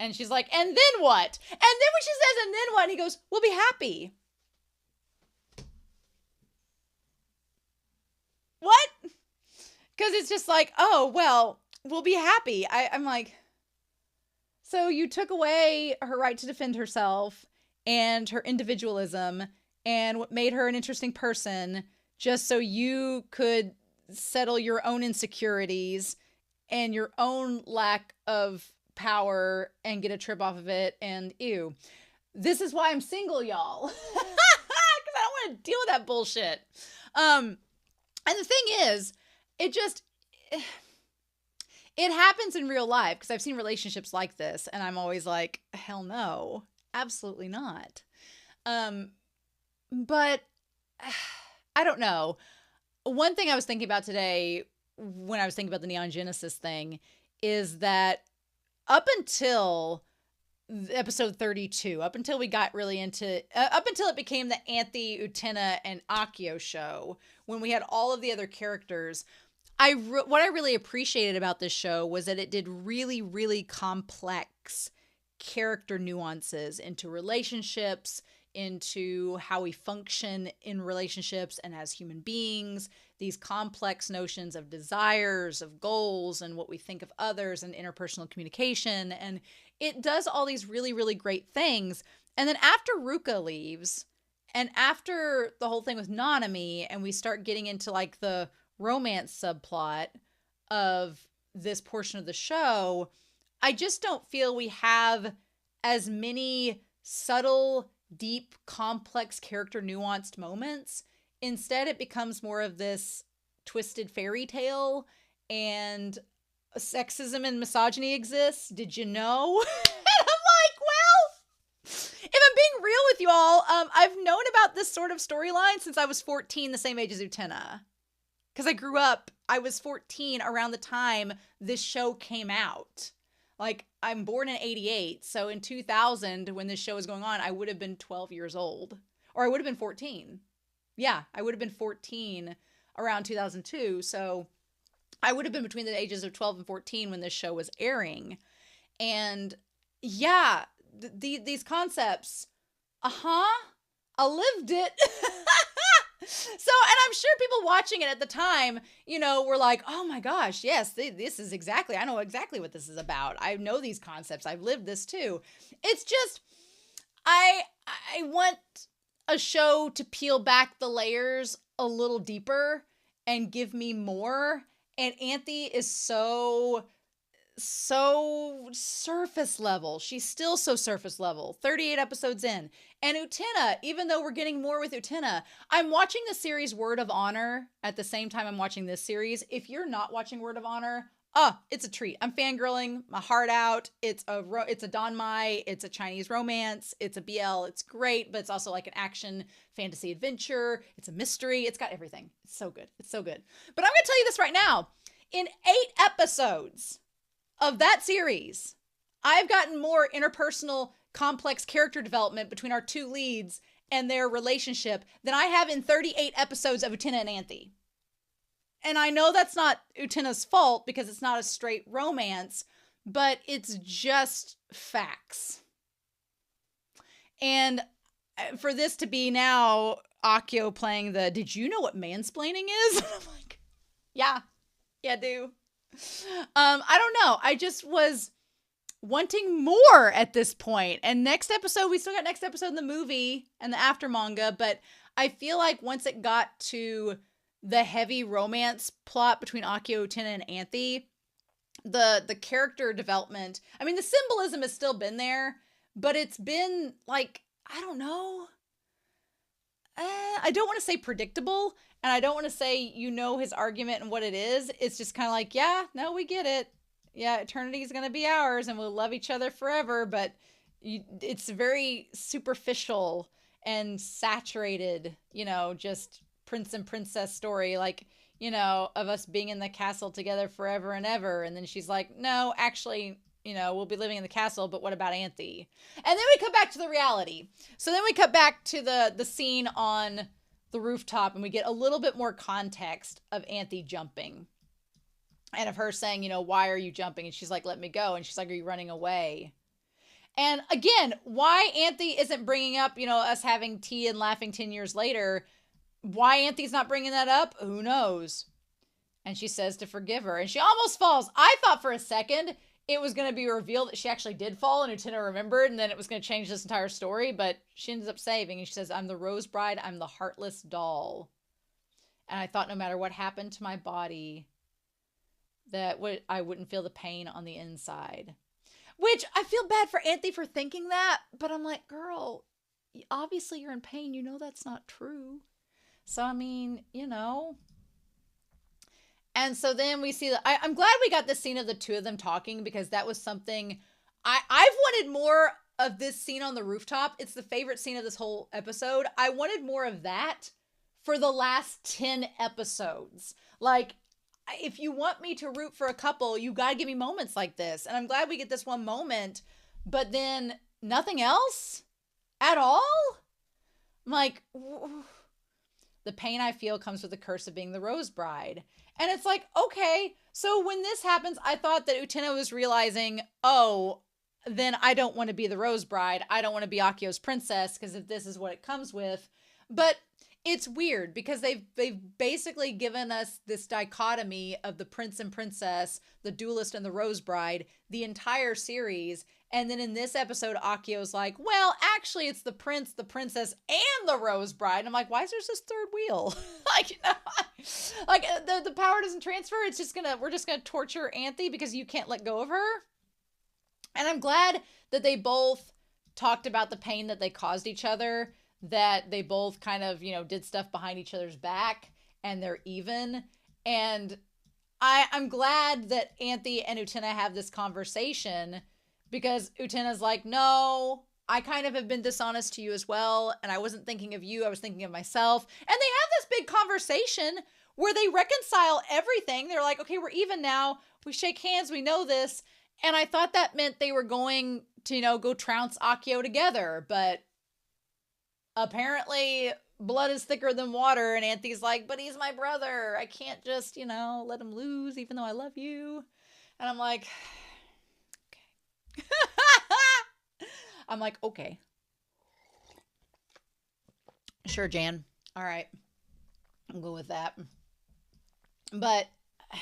And she's like, and then what? And then when she says, and then what? And he goes, we'll be happy. What? Because it's just like, oh, well, we'll be happy. I'm like, so you took away her right to defend herself and her individualism and what made her an interesting person just so you could settle your own insecurities and your own lack of power and get a trip off of it. And ew, this is why I'm single, y'all. Because I don't want to deal with that bullshit. And the thing is, it happens in real life because I've seen relationships like this and I'm always like, hell no, absolutely not. But I don't know. One thing I was thinking about today when I was thinking about the Neon Genesis thing is that up until episode 32, up until we got really into, up until it became the Anthy, Utena, and Akio show, when we had all of the other characters, what I really appreciated about this show was that it did really, really complex character nuances into relationships, into how we function in relationships and as human beings, these complex notions of desires, of goals, and what we think of others, and interpersonal communication. And it does all these really, really great things. And then after Ruka leaves, and after the whole thing with Nanami, and we start getting into like the romance subplot of this portion of the show, I just don't feel we have as many subtle, deep, complex character nuanced moments. Instead, it becomes more of this twisted fairy tale, and sexism and misogyny exists. Did you know? And I'm like, well, if I'm being real with you all, I've known about this sort of storyline since I was 14, the same age as Utena. Because I grew up, I was 14 around the time this show came out. Like, I'm born in 88, so in 2000, when this show was going on, I would have been 12 years old. Or I would have been 14. Yeah, I would have been 14 around 2002, so I would have been between the ages of 12 and 14 when this show was airing. And yeah, these concepts, I lived it. So, and I'm sure people watching it at the time, were like, oh my gosh, yes, this is exactly, I know exactly what this is about. I know these concepts. I've lived this too. It's just, I want a show to peel back the layers a little deeper and give me more. And Anthy is so surface level. She's still so surface level. 38 episodes in. And Utena, even though we're getting more with Utena, I'm watching the series Word of Honor at the same time I'm watching this series. If you're not watching Word of Honor, it's a treat. I'm fangirling my heart out. It's a Donmai, it's a Chinese romance, it's a BL. It's great, but it's also like an action fantasy adventure. It's a mystery. It's got everything. It's so good. It's so good. But I'm going to tell you this right now. In 8 episodes of that series, I've gotten more interpersonal, complex character development between our 2 leads and their relationship than I have in 38 episodes of Utena and Anthy. And I know that's not Utena's fault because it's not a straight romance, but it's just facts. And for this to be now Akio playing did you know what mansplaining is? And I'm like, yeah, I do. I don't know. I just was wanting more at this point. And next episode, we still got next episode in the movie and the after manga, but I feel like once it got to the heavy romance plot between Akio, Utena, and Anthy, the character development, I mean, the symbolism has still been there, but it's been like, I don't know. I don't want to say predictable, and I don't want to say his argument and what it is. It's just kind of like, yeah, no, we get it. Yeah, eternity is going to be ours, and we'll love each other forever, but it's very superficial and saturated, just prince and princess story, like, of us being in the castle together forever and ever. And then she's like, no, actually, we'll be living in the castle, but what about Anthy? And then we come back to the reality. So then we cut back to the scene on the rooftop, and we get a little bit more context of Anthy jumping. And of her saying, why are you jumping? And she's like, let me go. And she's like, are you running away? And again, why Anthy isn't bringing up, us having tea and laughing 10 years later. Why Anthy's not bringing that up? Who knows? And she says to forgive her. And she almost falls. I thought for a second it was going to be revealed that she actually did fall and Utena remembered, and then it was going to change this entire story. But she ends up saving. And she says, I'm the rose bride. I'm the heartless doll. And I thought no matter what happened to my body, that I wouldn't feel the pain on the inside. Which I feel bad for Anthy for thinking that, but I'm like, girl, obviously you're in pain. That's not true. So, I mean, And so then we see I'm glad we got this scene of the 2 of them talking, because that was something I've wanted more of this scene on the rooftop. It's the favorite scene of this whole episode. I wanted more of that for the last 10 episodes. Like, if you want me to root for a couple, you gotta give me moments like this. And I'm glad we get this one moment, but then nothing else at all. I'm like, the pain I feel comes with the curse of being the rose bride. And it's like, okay, so when this happens, I thought that Utena was realizing, oh, then I don't want to be the rose bride. I don't want to be Akio's princess, because if this is what it comes with. But it's weird because they've basically given us this dichotomy of the prince and princess, the duelist and the rose bride, the entire series. And then in this episode, Akio's like, well, actually it's the prince, the princess, and the rose bride. And I'm like, why is there this third wheel? Like, the power doesn't transfer. It's just we're just gonna torture Anthy because you can't let go of her. And I'm glad that they both talked about the pain that they caused each other, that they both kind of, did stuff behind each other's back, and they're even. And I'm glad that Anthy and Utena have this conversation, because Utena's like, no, I kind of have been dishonest to you as well, and I wasn't thinking of you, I was thinking of myself. And they have this big conversation where they reconcile everything. They're like, okay, we're even now. We shake hands, we know this. And I thought that meant they were going to, go trounce Akio together, but apparently blood is thicker than water, and Anthy's like, but he's my brother. I can't just, let him lose even though I love you. And I'm like, okay. I'm like, okay. Sure, Jan. All right. I'll go with that. But, and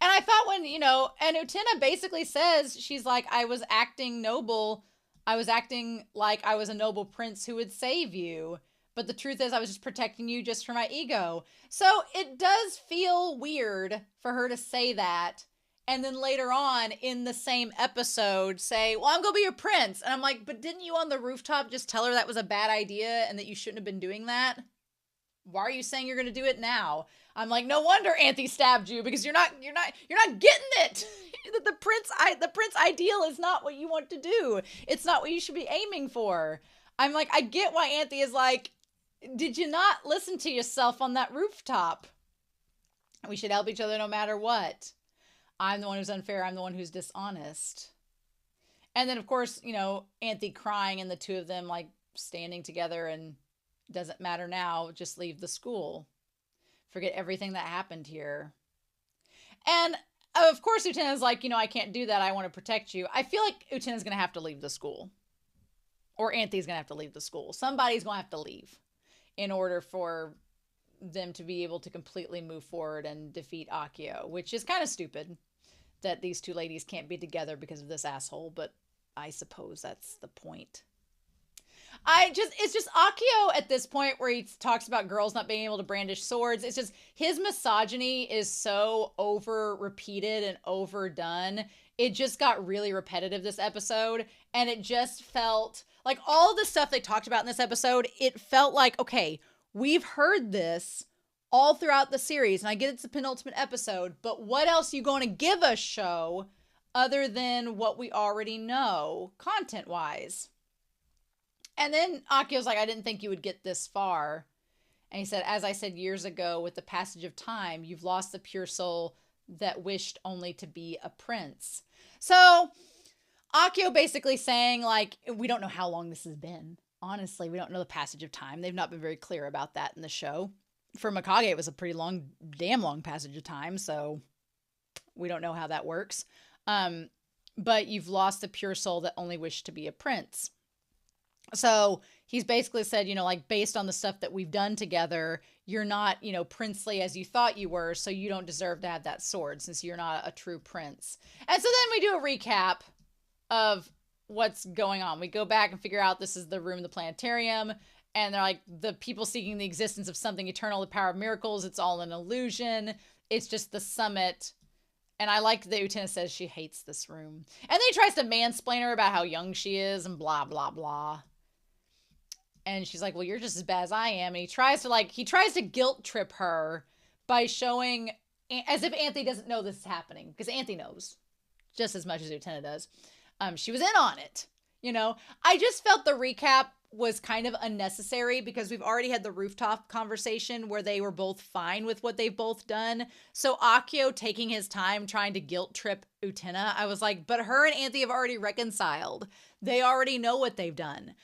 I thought when, and Utena basically says, she's like, I was acting noble. I was acting like I was a noble prince who would save you. But the truth is, I was just protecting you just for my ego. So it does feel weird for her to say that. And then later on in the same episode say, well, I'm going to be your prince. And I'm like, but didn't you on the rooftop just tell her that was a bad idea and that you shouldn't have been doing that? Why are you saying you're going to do it now? I'm like, no wonder Anthy stabbed you, because you're not getting it. the prince ideal is not what you want to do. It's not what you should be aiming for. I'm like, I get why Anthy is like, did you not listen to yourself on that rooftop? We should help each other no matter what. I'm the one who's unfair. I'm the one who's dishonest. And then, of course, Anthy crying and the two of them like standing together and doesn't matter now. Just leave the school. Forget everything that happened here. And of course, Utena's like, I can't do that. I want to protect you. I feel like Utena's going to have to leave the school. Or Anthy's going to have to leave the school. Somebody's going to have to leave in order for them to be able to completely move forward and defeat Akio, which is kind of stupid that these two ladies can't be together because of this asshole, but I suppose that's the point. It's just Akio at this point where he talks about girls not being able to brandish swords. It's just his misogyny is so over repeated and overdone. It just got really repetitive this episode, and it just felt like all the stuff they talked about in this episode, it felt like, okay, we've heard this all throughout the series, and I get it's the penultimate episode, but what else are you going to give us, show, other than what we already know, content-wise? And then Akio's like, I didn't think you would get this far. And he said, as I said years ago, with the passage of time, you've lost the pure soul that wished only to be a prince. So Akio basically saying, like, we don't know how long this has been. Honestly, we don't know the passage of time. They've not been very clear about that in the show. For Mikage, it was a pretty damn long passage of time, so we don't know how that works. But you've lost the pure soul that only wished to be a prince. So he's basically said, like, based on the stuff that we've done together, you're not, princely as you thought you were, so you don't deserve to have that sword since you're not a true prince. And so then we do a recap of what's going on. We go back and figure out this is the room of the planetarium, and they're like, the people seeking the existence of something eternal, the power of miracles, it's all an illusion. It's just the summit. And I like that Utena says she hates this room. And then he tries to mansplain her about how young she is and blah, blah, blah. And she's like, well, you're just as bad as I am. And he tries to guilt trip her by showing, as if Anthy doesn't know this is happening. Because Anthy knows just as much as Utena does. She was in on it. I just felt the recap was kind of unnecessary because we've already had the rooftop conversation where they were both fine with what they've both done. So Akio taking his time trying to guilt trip Utena, I was like, but her and Anthy have already reconciled. They already know what they've done.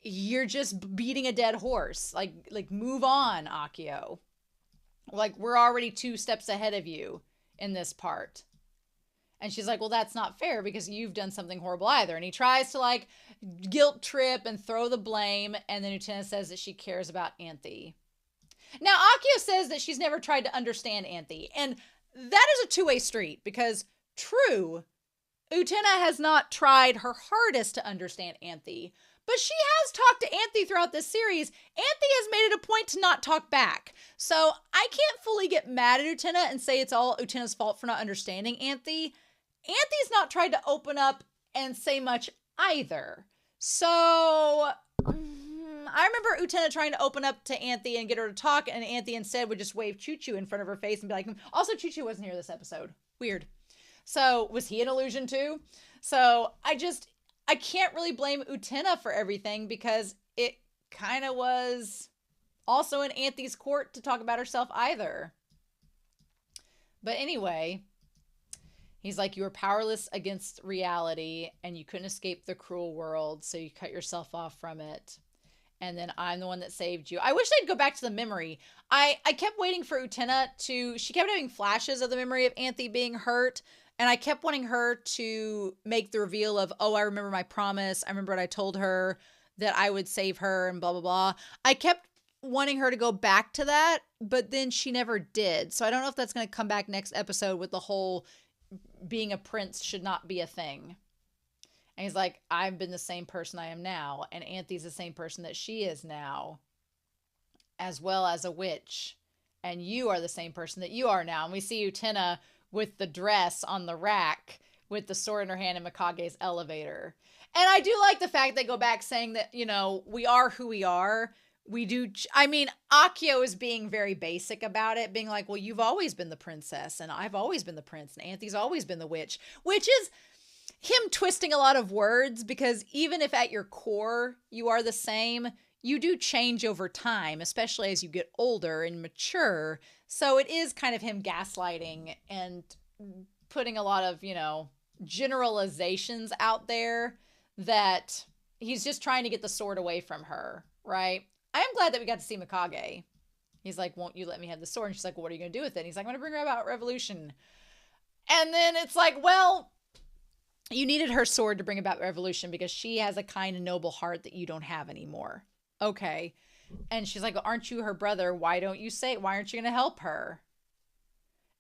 You're just beating a dead horse. Like move on, Akio. Like, we're already 2 steps ahead of you in this part. And she's like, well, that's not fair because you've done something horrible either. And he tries to like guilt trip and throw the blame. And then Utena says that she cares about Anthy. Now, Akio says that she's never tried to understand Anthy. And that is a two-way street because true, Utena has not tried her hardest to understand Anthy. But she has talked to Anthy throughout this series. Anthy has made it a point to not talk back. So I can't fully get mad at Utena and say it's all Utena's fault for not understanding Anthy. Anthy's not tried to open up and say much either. So I remember Utena trying to open up to Anthy and get her to talk, and Anthy instead would just wave Choo Choo in front of her face and be like, also Choo Choo wasn't here this episode. Weird. So was he an illusion too? So I can't really blame Utena for everything because it kind of was also in Anthy's court to talk about herself either. But anyway, he's like, you were powerless against reality and you couldn't escape the cruel world, so you cut yourself off from it. And then I'm the one that saved you. I wish they'd go back to the memory. I kept waiting for Utena she kept having flashes of the memory of Anthy being hurt. And I kept wanting her to make the reveal of, oh, I remember my promise. I remember what I told her that I would save her and blah, blah, blah. I kept wanting her to go back to that, but then she never did. So I don't know if that's going to come back next episode with the whole being a prince should not be a thing. And he's like, I've been the same person I am now, and Anthy's the same person that she is now, as well as a witch. And you are the same person that you are now. And we see Utena with the dress on the rack with the sword in her hand in Mikage's elevator. And I do like the fact they go back saying that, you know, we are who we are. We do. I mean, Akio is being very basic about it, being like, well, you've always been the princess and I've always been the prince and Anthy's always been the witch, which is him twisting a lot of words, because even if at your core you are the same, you do change over time, especially as you get older and mature. So it is kind of him gaslighting and putting a lot of, you know, generalizations out there that he's just trying to get the sword away from her, right? I am glad that we got to see Mikage. He's like, won't you let me have the sword? And she's like, well, what are you going to do with it? And he's like, I'm going to bring her about revolution. And then it's like, well, you needed her sword to bring about revolution because she has a kind and noble heart that you don't have anymore. Okay. And she's like, aren't you her brother? Why aren't you going to help her?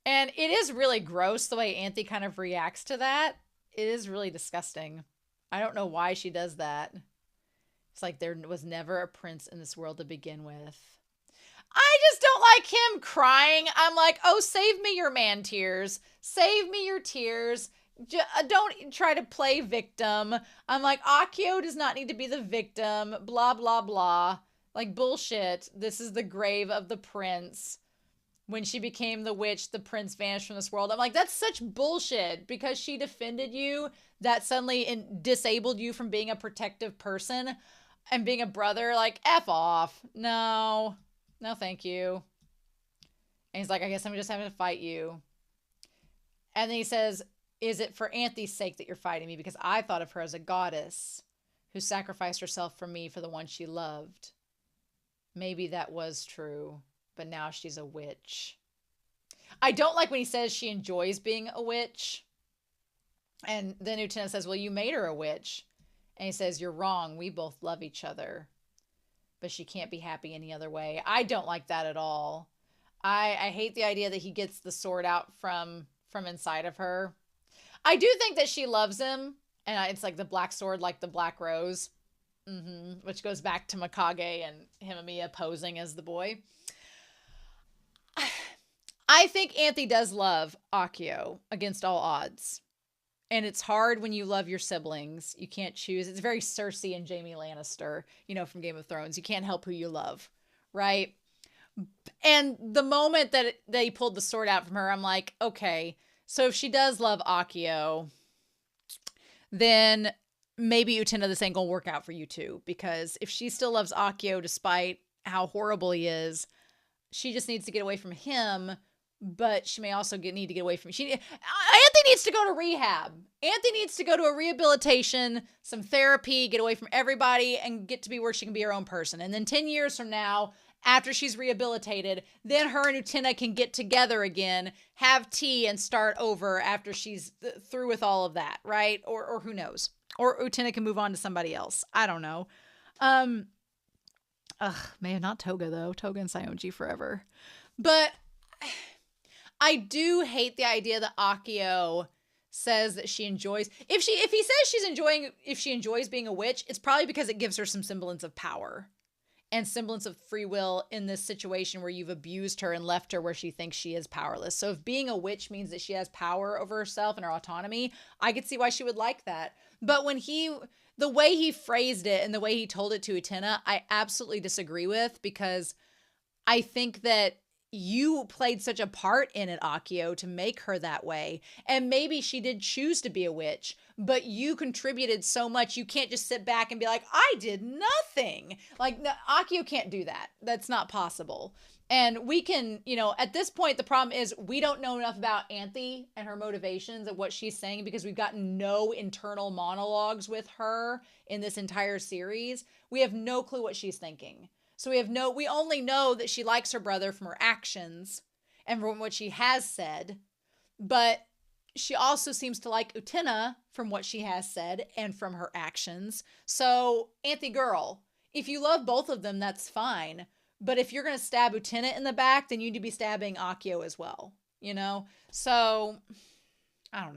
And it is really gross the way Anthy kind of reacts to that. It is really disgusting. I don't know why she does that. It's like there was never a prince in this world to begin with. I just don't like him crying. I'm like, oh, save me your man tears. Save me your tears. Don't try to play victim. I'm like, Akio does not need to be the victim. Blah, blah, blah. Like, bullshit. This is the grave of the prince. When she became the witch, the prince vanished from this world. I'm like, that's such bullshit. Because she defended you, that suddenly disabled you from being a protective person and being a brother. Like, F off. No, thank you. And he's like, I guess I'm just having to fight you. And then he says, is it for Anthy's sake that you're fighting me? Because I thought of her as a goddess who sacrificed herself for me, for the one she loved. Maybe that was true, but now she's a witch. I don't like when he says she enjoys being a witch. And then Utena says, well, you made her a witch. And he says, you're wrong. We both love each other. But she can't be happy any other way. I don't like that at all. I hate the idea that he gets the sword out from inside of her. I do think that she loves him. And it's like the black sword, like the black rose. Which goes back to Mikage and him and Mia posing as the boy. I think Anthy does love Akio against all odds. And it's hard when you love your siblings. You can't choose. It's very Cersei and Jaime Lannister, you know, from Game of Thrones. You can't help who you love, right? And the moment that they pulled the sword out from her, I'm like, okay, so if she does love Akio, then maybe Utena, this ain't gonna work out for you too. Because if she still loves Akio despite how horrible he is, she just needs to get away from him. But she may also need to get away from Anthy needs to go to rehab. Anthy needs to go to a rehabilitation, some therapy, get away from everybody, and get to be where she can be her own person. And then 10 years from now, after she's rehabilitated, then her and Utena can get together again, have tea, and start over after she's through with all of that, right? Or who knows? Or Utena can move on to somebody else. I don't know. Man, not Toga though. Toga and Saionji forever. But I do hate the idea that Akio says that she enjoys. If he says she enjoys being a witch, it's probably because it gives her some semblance of power and semblance of free will in this situation where you've abused her and left her where she thinks she is powerless. So if being a witch means that she has power over herself and her autonomy, I could see why she would like that. But when the way he phrased it and the way he told it to Utena, I absolutely disagree with, because I think that you played such a part in it, Akio, to make her that way. And maybe she did choose to be a witch, but you contributed so much. You can't just sit back and be like, I did nothing. Like, no, Akio can't do that. That's not possible. And we can, at this point, the problem is we don't know enough about Anthy and her motivations and what she's saying, because we've gotten no internal monologues with her in this entire series. We have no clue what she's thinking. So we only know that she likes her brother from her actions and from what she has said, but she also seems to like Utena from what she has said and from her actions. So, Anthy girl, if you love both of them, that's fine, But if you're going to stab Utena in the back, then you need to be stabbing Akio as well, So, I don't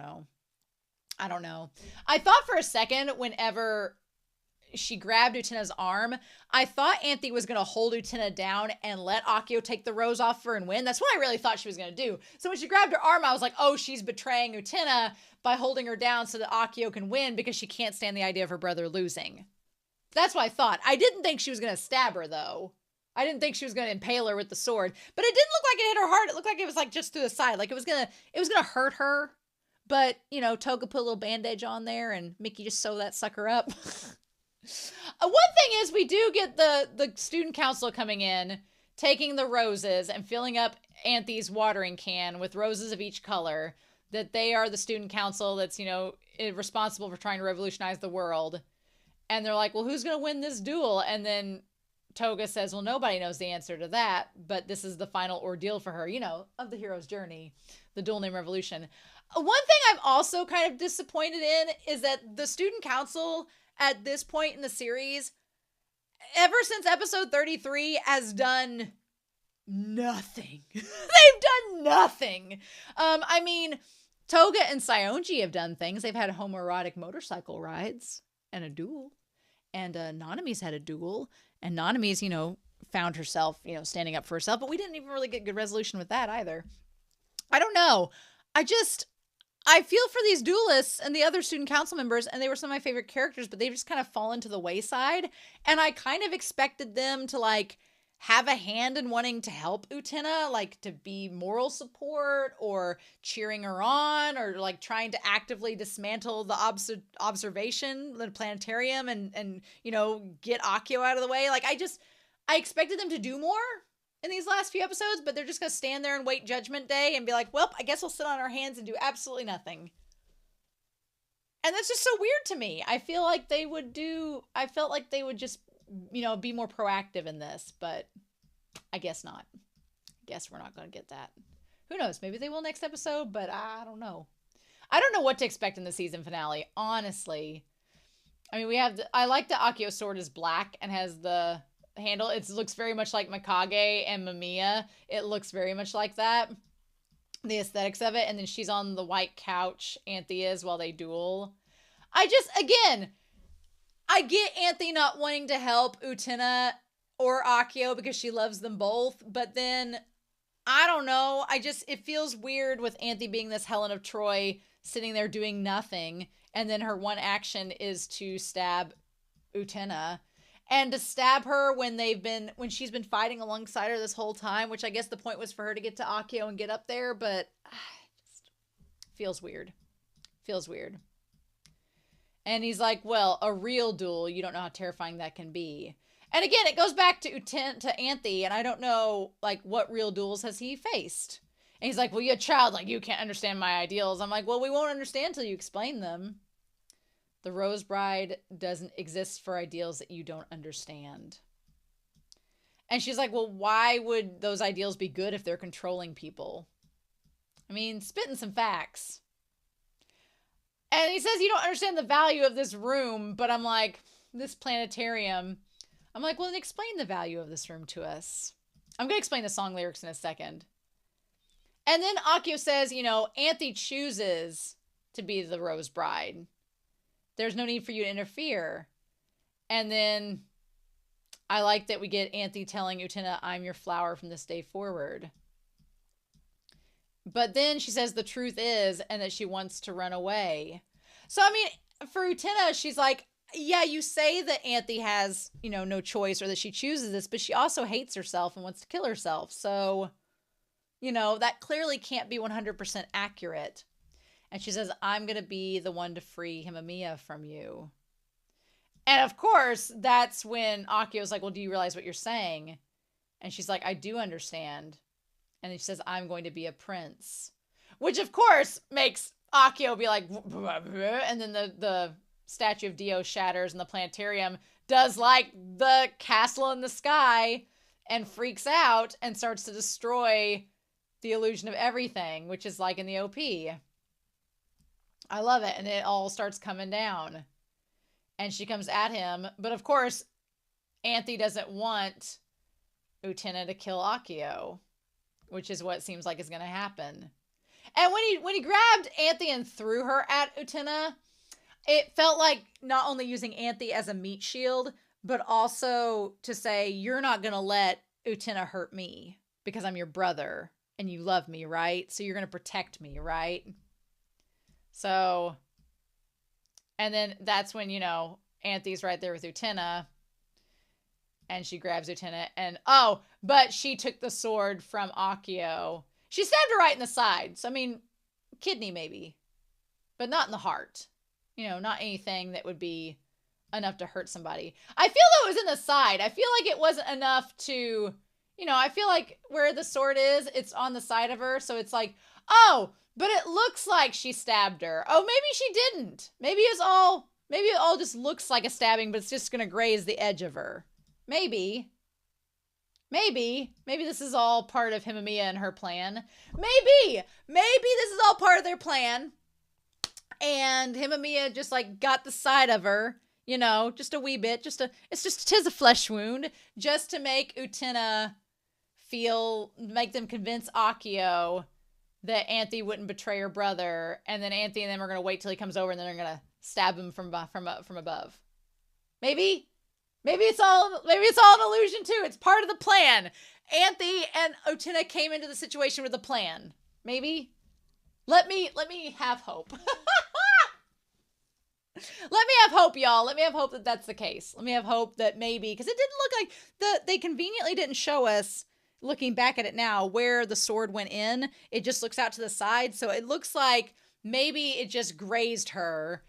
know. I thought for a second whenever she grabbed Utena's arm, I thought Anthy was going to hold Utena down and let Akio take the rose off her and win. That's what I really thought she was going to do. So when she grabbed her arm, I was like, oh, she's betraying Utena by holding her down so that Akio can win because she can't stand the idea of her brother losing. That's what I thought. I didn't think she was going to stab her, though. I didn't think she was going to impale her with the sword. But it didn't look like it hit her heart. It looked like it was like just through the side. Like it was going to hurt her. But, Toga put a little bandage on there and Mickey just sew that sucker up. One thing is we do get the student council coming in, taking the roses and filling up Anthy's watering can with roses of each color, that they are the student council that's, responsible for trying to revolutionize the world. And they're like, well, who's going to win this duel? And then Toga says, well, nobody knows the answer to that, but this is the final ordeal for her, of the hero's journey, the dual name revolution. One thing I'm also kind of disappointed in is that the student council at this point in the series, ever since episode 33, has done nothing. They've done nothing. Toga and Saionji have done things. They've had homoerotic motorcycle rides and a duel. And Nanami's had a duel. And Nanami's, found herself, standing up for herself. But we didn't even really get good resolution with that either. I don't know. I feel for these duelists and the other student council members, and they were some of my favorite characters, but they've just kind of fallen to the wayside. And I kind of expected them to, have a hand in wanting to help Utena, to be moral support or cheering her on or, trying to actively dismantle the observation, the planetarium, and get Akio out of the way. I expected them to do more in these last few episodes, but they're just going to stand there and wait Judgment Day and be like, well, I guess we'll sit on our hands and do absolutely nothing. And that's just so weird to me. I felt like they would just, be more proactive in this, but I guess not. Guess we're not going to get that. Who knows? Maybe they will next episode, but I don't know. I don't know what to expect in the season finale, honestly. I like that Akio's sword is black and has the handle. It looks very much like Mikage and Mamiya. It looks very much like that. The aesthetics of it. And then she's on the white couch, Anthy is, while they duel. I get Anthy not wanting to help Utena or Akio because she loves them both. But then, I don't know. It feels weird with Anthy being this Helen of Troy sitting there doing nothing. And then her one action is to stab Utena. And to stab her when she's been fighting alongside her this whole time, which I guess the point was for her to get to Akio and get up there, but just feels weird. Feels weird. And he's like, well, a real duel, you don't know how terrifying that can be. And again, it goes back to Anthy, and I don't know, what real duels has he faced? And he's like, well, you're a child, you can't understand my ideals. I'm like, well, we won't understand until you explain them. The Rose Bride doesn't exist for ideals that you don't understand. And she's like, well, why would those ideals be good if they're controlling people? Spitting some facts. And he says you don't understand the value of this room, but I'm like, this planetarium. I'm like, well, then explain the value of this room to us. I'm going to explain the song lyrics in a second. And then Akio says, Anthy chooses to be the Rose Bride. There's no need for you to interfere. And then I like that we get Anthy telling Utena, I'm your flower from this day forward. But then she says the truth is, and that she wants to run away. So, for Utena, she's like, yeah, you say that Anthy has, no choice or that she chooses this, but she also hates herself and wants to kill herself. So, that clearly can't be 100% accurate. And she says, I'm going to be the one to free Himamiya from you. And of course, that's when Akio's like, well, do you realize what you're saying? And she's like, I do understand. And he says, I'm going to be a prince. Which, of course, makes Akio be like, and then the statue of Dio shatters and the planetarium does the castle in the sky and freaks out and starts to destroy the illusion of everything, which is like in the OP. I love it. And it all starts coming down. And she comes at him. But of course, Anthy doesn't want Utena to kill Akio, which is what seems like is going to happen. And when he grabbed Anthy and threw her at Utena, it felt like not only using Anthy as a meat shield, but also to say, you're not going to let Utena hurt me because I'm your brother and you love me, right? So you're going to protect me, right? So, and then that's when, Anthy's right there with Utena and she grabs Utena and, but she took the sword from Akio. She stabbed her right in the side. So, I mean, kidney maybe, but not in the heart. Not anything that would be enough to hurt somebody. I feel though it was in the side. I feel like it wasn't enough to, I feel like where the sword is, it's on the side of her. So it's like, but it looks like she stabbed her. Oh, maybe she didn't. Maybe it all just looks like a stabbing, but it's just going to graze the edge of her. Maybe this is all part of Himamiya and her plan. Maybe this is all part of their plan. And Himamiya just like got the side of her, just a wee bit, tis a flesh wound, just to make Utena make them convince Akio that Anthy wouldn't betray her brother, and then Anthy and them are gonna wait till he comes over, and then they're gonna stab him from above. Maybe it's all an illusion too. It's part of the plan. Anthy and Utena came into the situation with a plan. Maybe. Let me have hope. Let me have hope, y'all. Let me have hope that that's the case. Let me have hope that maybe, because it didn't look like they conveniently didn't show us, looking back at it now, where the sword went in. It just looks out to the side. So it looks like maybe it just grazed her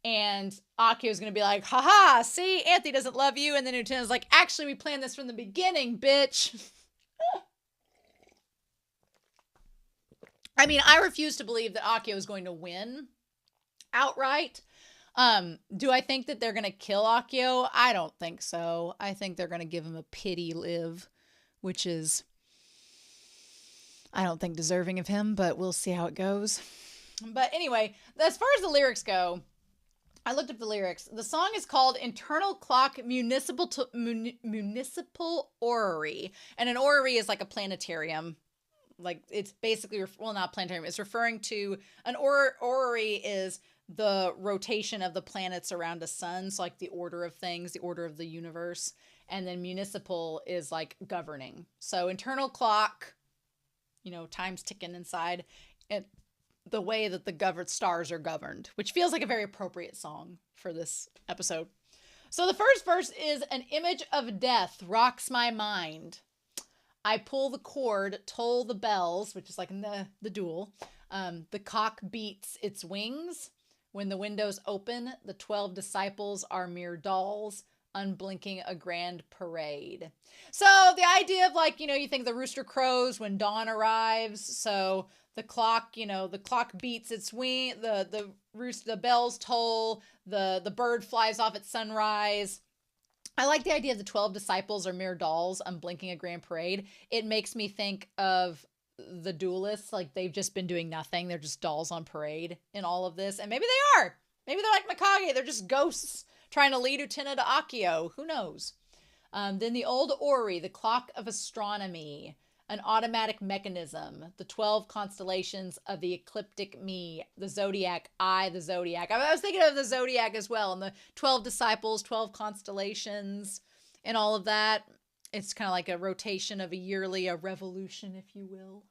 and Akio's going to be like, haha, see, Anthy doesn't love you. And then Utena's like, actually, we planned this from the beginning, bitch. I mean, I refuse to believe that Akio is going to win outright. Do I think that they're going to kill Akio? I don't think so. I think they're going to give him a pity live, which is, I don't think deserving of him, but we'll see how it goes. But anyway, as far as the lyrics go, I looked up the lyrics. The song is called Internal Clock Municipal Orrery. And an orrery is like a planetarium. Like, it's basically, not planetarium. It's referring to an orrery is the rotation of the planets around a sun. So like the order of things, the order of the universe. And then municipal is like governing. So internal clock, time's ticking inside. And the way that the stars are governed, which feels like a very appropriate song for this episode. So the first verse is an image of death rocks my mind. I pull the cord, toll the bells, which is like in the duel. The cock beats its wings. When the windows open, the 12 disciples are mere dolls, unblinking a grand parade. So the idea of like, you think the rooster crows when dawn arrives. So the clock beats its wing, the bells toll, the bird flies off at sunrise. I like the idea of the 12 disciples are mere dolls, unblinking a grand parade. It makes me think of the duelists, like they've just been doing nothing. They're just dolls on parade in all of this. And maybe they are. Maybe they're like Mikage. They're just ghosts trying to lead Utena to Akio. Who knows? Then the old Ori, the clock of astronomy, an automatic mechanism, the 12 constellations of the ecliptic me, the zodiac, the zodiac. I was thinking of the zodiac as well, and the 12 disciples, 12 constellations, and all of that. It's kind of like a rotation of a revolution, if you will,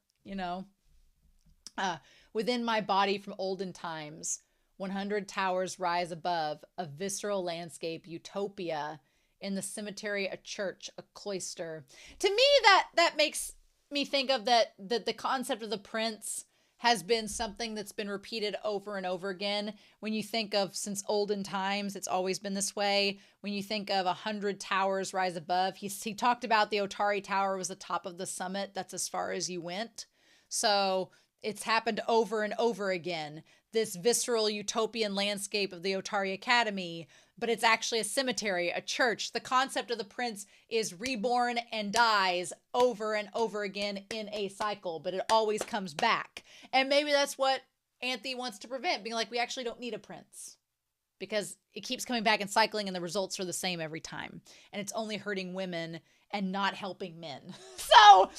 within my body from olden times, 100 towers rise above, a visceral landscape, utopia, in the cemetery, a church, a cloister. To me, that makes me think of that the concept of the prince has been something that's been repeated over and over again. When you think of since olden times, it's always been this way. When you think of 100 towers rise above, he talked about the Otari Tower was the top of the summit. That's as far as you went. So it's happened over and over again. This visceral utopian landscape of the Otari Academy, but it's actually a cemetery, a church. The concept of the prince is reborn and dies over and over again in a cycle, but it always comes back. And maybe that's what Anthy wants to prevent, being like, we actually don't need a prince because it keeps coming back and cycling and the results are the same every time. And it's only hurting women and not helping men. So,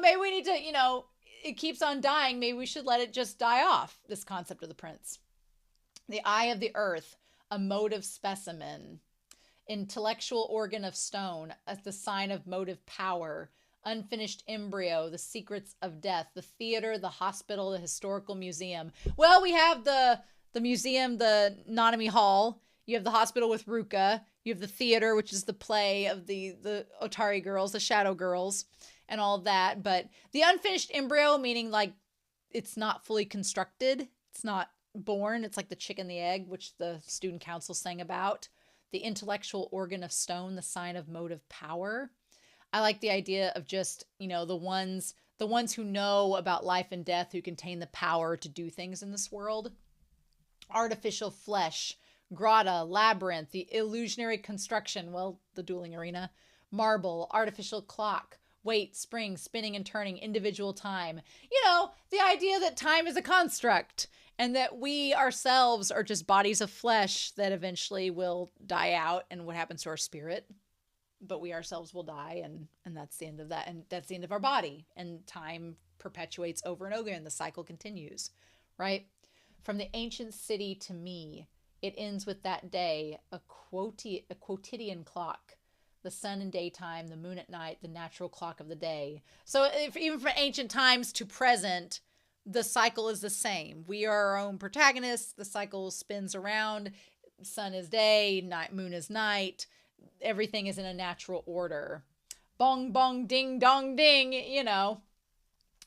maybe we need to, it keeps on dying. Maybe we should let it just die off, this concept of the prince. The eye of the earth, a motive specimen. Intellectual organ of stone, as the sign of motive power. Unfinished embryo, the secrets of death. The theater, the hospital, the historical museum. Well, we have the museum, the Nanami Hall. You have the hospital with Ruka. You have the theater, which is the play of the Otari girls, the shadow girls, and all of that. But the unfinished embryo, meaning like it's not fully constructed. It's not born. It's like the chicken and the egg, which the student council sang about. The intellectual organ of stone, the sign of motive power. I like the idea of just, the ones who know about life and death, who contain the power to do things in this world. Artificial flesh, grotto, labyrinth, the illusionary construction, well, the dueling arena, marble, artificial clock, weight, spring, spinning and turning, individual time. The idea that time is a construct and that we ourselves are just bodies of flesh that eventually will die out, and what happens to our spirit. But we ourselves will die, and that's the end of that. And that's the end of our body. And time perpetuates over and over, and the cycle continues, right? From the ancient city to me, it ends with that day, a quotidian clock. The sun in daytime, the moon at night, the natural clock of the day. So even from ancient times to present, the cycle is the same. We are our own protagonists. The cycle spins around. Sun is day, moon is night. Everything is in a natural order. Bong, bong, ding, dong, ding,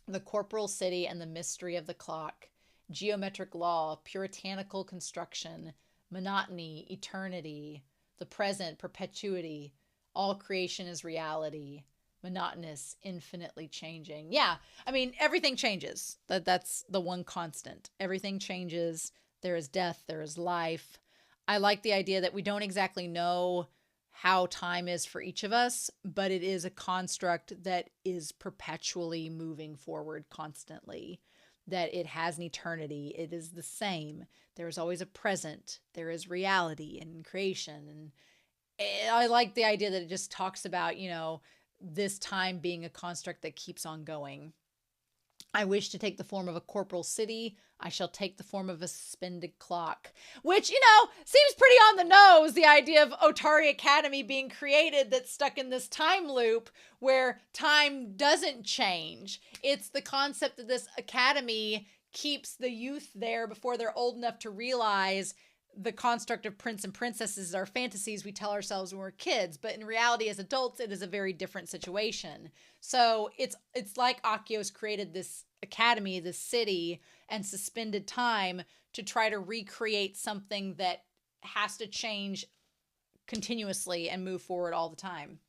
The corporal city and the mystery of the clock. Geometric law, puritanical construction, monotony, eternity, the present, perpetuity. All creation is reality. Monotonous, infinitely changing. Yeah, everything changes. That's the one constant. Everything changes. There is death. There is life. I like the idea that we don't exactly know how time is for each of us, but it is a construct that is perpetually moving forward constantly, that it has an eternity. It is the same. There is always a present. There is reality and creation. And I like the idea that it just talks about, this time being a construct that keeps on going. I wish to take the form of a corporal city. I shall take the form of a suspended clock. Which, seems pretty on the nose, the idea of Otari Academy being created that's stuck in this time loop where time doesn't change. It's the concept that this academy keeps the youth there before they're old enough to realize the construct of prince and princesses are fantasies we tell ourselves when we're kids, but in reality as adults it is a very different situation. So it's like Akio's created this academy, this city, and suspended time to try to recreate something that has to change continuously and move forward all the time.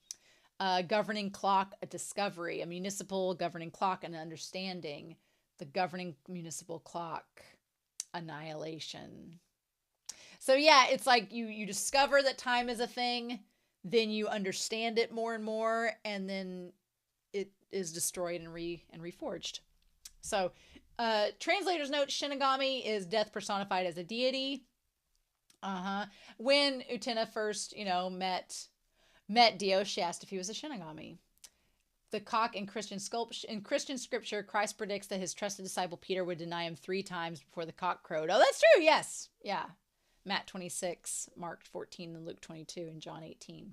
Governing clock, a discovery, a municipal governing clock, an understanding. The governing municipal clock, annihilation. So yeah, it's like you discover that time is a thing, then you understand it more and more, and then it is destroyed and reforged. So, translator's note: Shinigami is death personified as a deity. When Utena first, met Dio, she asked if he was a Shinigami. The cock in Christian scripture, Christ predicts that his trusted disciple Peter would deny him 3 times before the cock crowed. Oh, that's true. Yes. Yeah. Matt 26, Mark 14, and Luke 22, and John 18.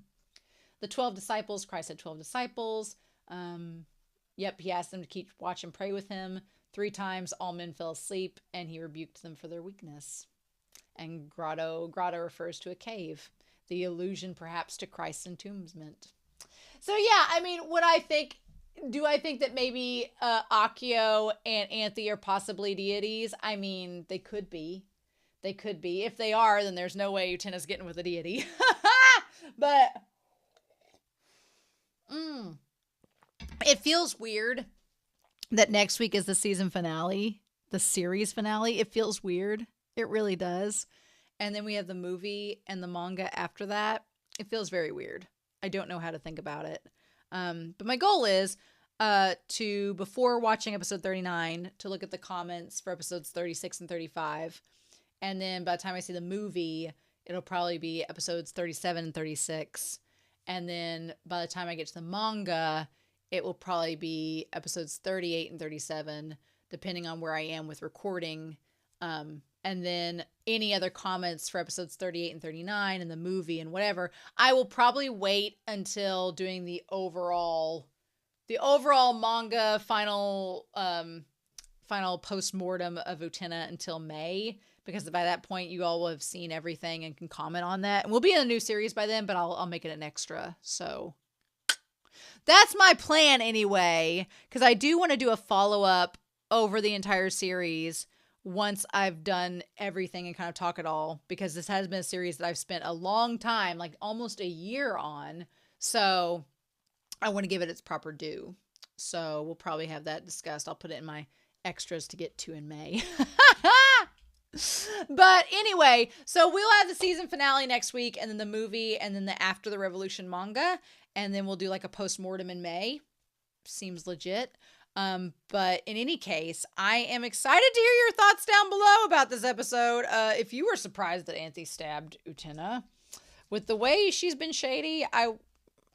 The 12 disciples, Christ had 12 disciples. He asked them to keep watch and pray with him. 3 times all men fell asleep, and he rebuked them for their weakness. And grotto refers to a cave. The allusion perhaps to Christ's entombment. So yeah, do I think that maybe Akio and Anthy are possibly deities? They could be. They could be. If they are, then there's no way Utena's getting with a deity. But it feels weird that next week is the season finale, the series finale. It feels weird. It really does. And then we have the movie and the manga after that. It feels very weird. I don't know how to think about it. But my goal is to, before watching episode 39, to look at the comments for episodes 36 and 35. And then by the time I see the movie, it'll probably be episodes 37 and 36. And then by the time I get to the manga, it will probably be episodes 38 and 37, depending on where I am with recording. And then any other comments for episodes 38 and 39 and the movie and whatever, I will probably wait until doing the overall manga final post-mortem of Utena until May, because by that point you all will have seen everything and can comment on that. And we'll be in a new series by then, but I'll make it an extra. So that's my plan anyway, because I do want to do a follow-up over the entire series once I've done everything and kind of talk it all, because this has been a series that I've spent a long time, like almost a year on. So I want to give it its proper due. So we'll probably have that discussed. I'll put it in my extras to get to in May. But anyway, so we'll have the season finale next week, and then the movie, and then the After the Revolution manga, and then we'll do like a post-mortem in May. Seems legit. But in any case, I am excited to hear your thoughts down below about this episode. If you were surprised that Anthy stabbed Utena, with the way she's been shady, I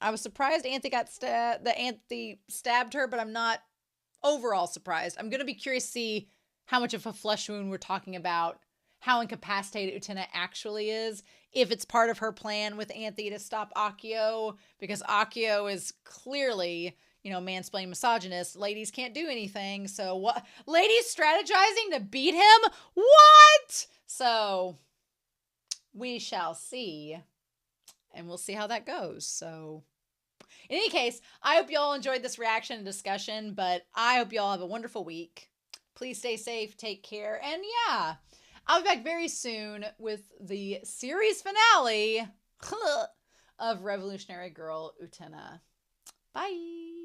was surprised Anthy stabbed her, but I'm not overall surprised. I'm going to be curious to see how much of a flesh wound we're talking about, how incapacitated Utena actually is, if it's part of her plan with Anthy to stop Akio, because Akio is clearly, mansplaining misogynist. Ladies can't do anything. So what? Ladies strategizing to beat him? What? So we shall see. And we'll see how that goes. So in any case, I hope you all enjoyed this reaction and discussion, but I hope you all have a wonderful week. Please stay safe, take care, and yeah, I'll be back very soon with the series finale of Revolutionary Girl Utena. Bye!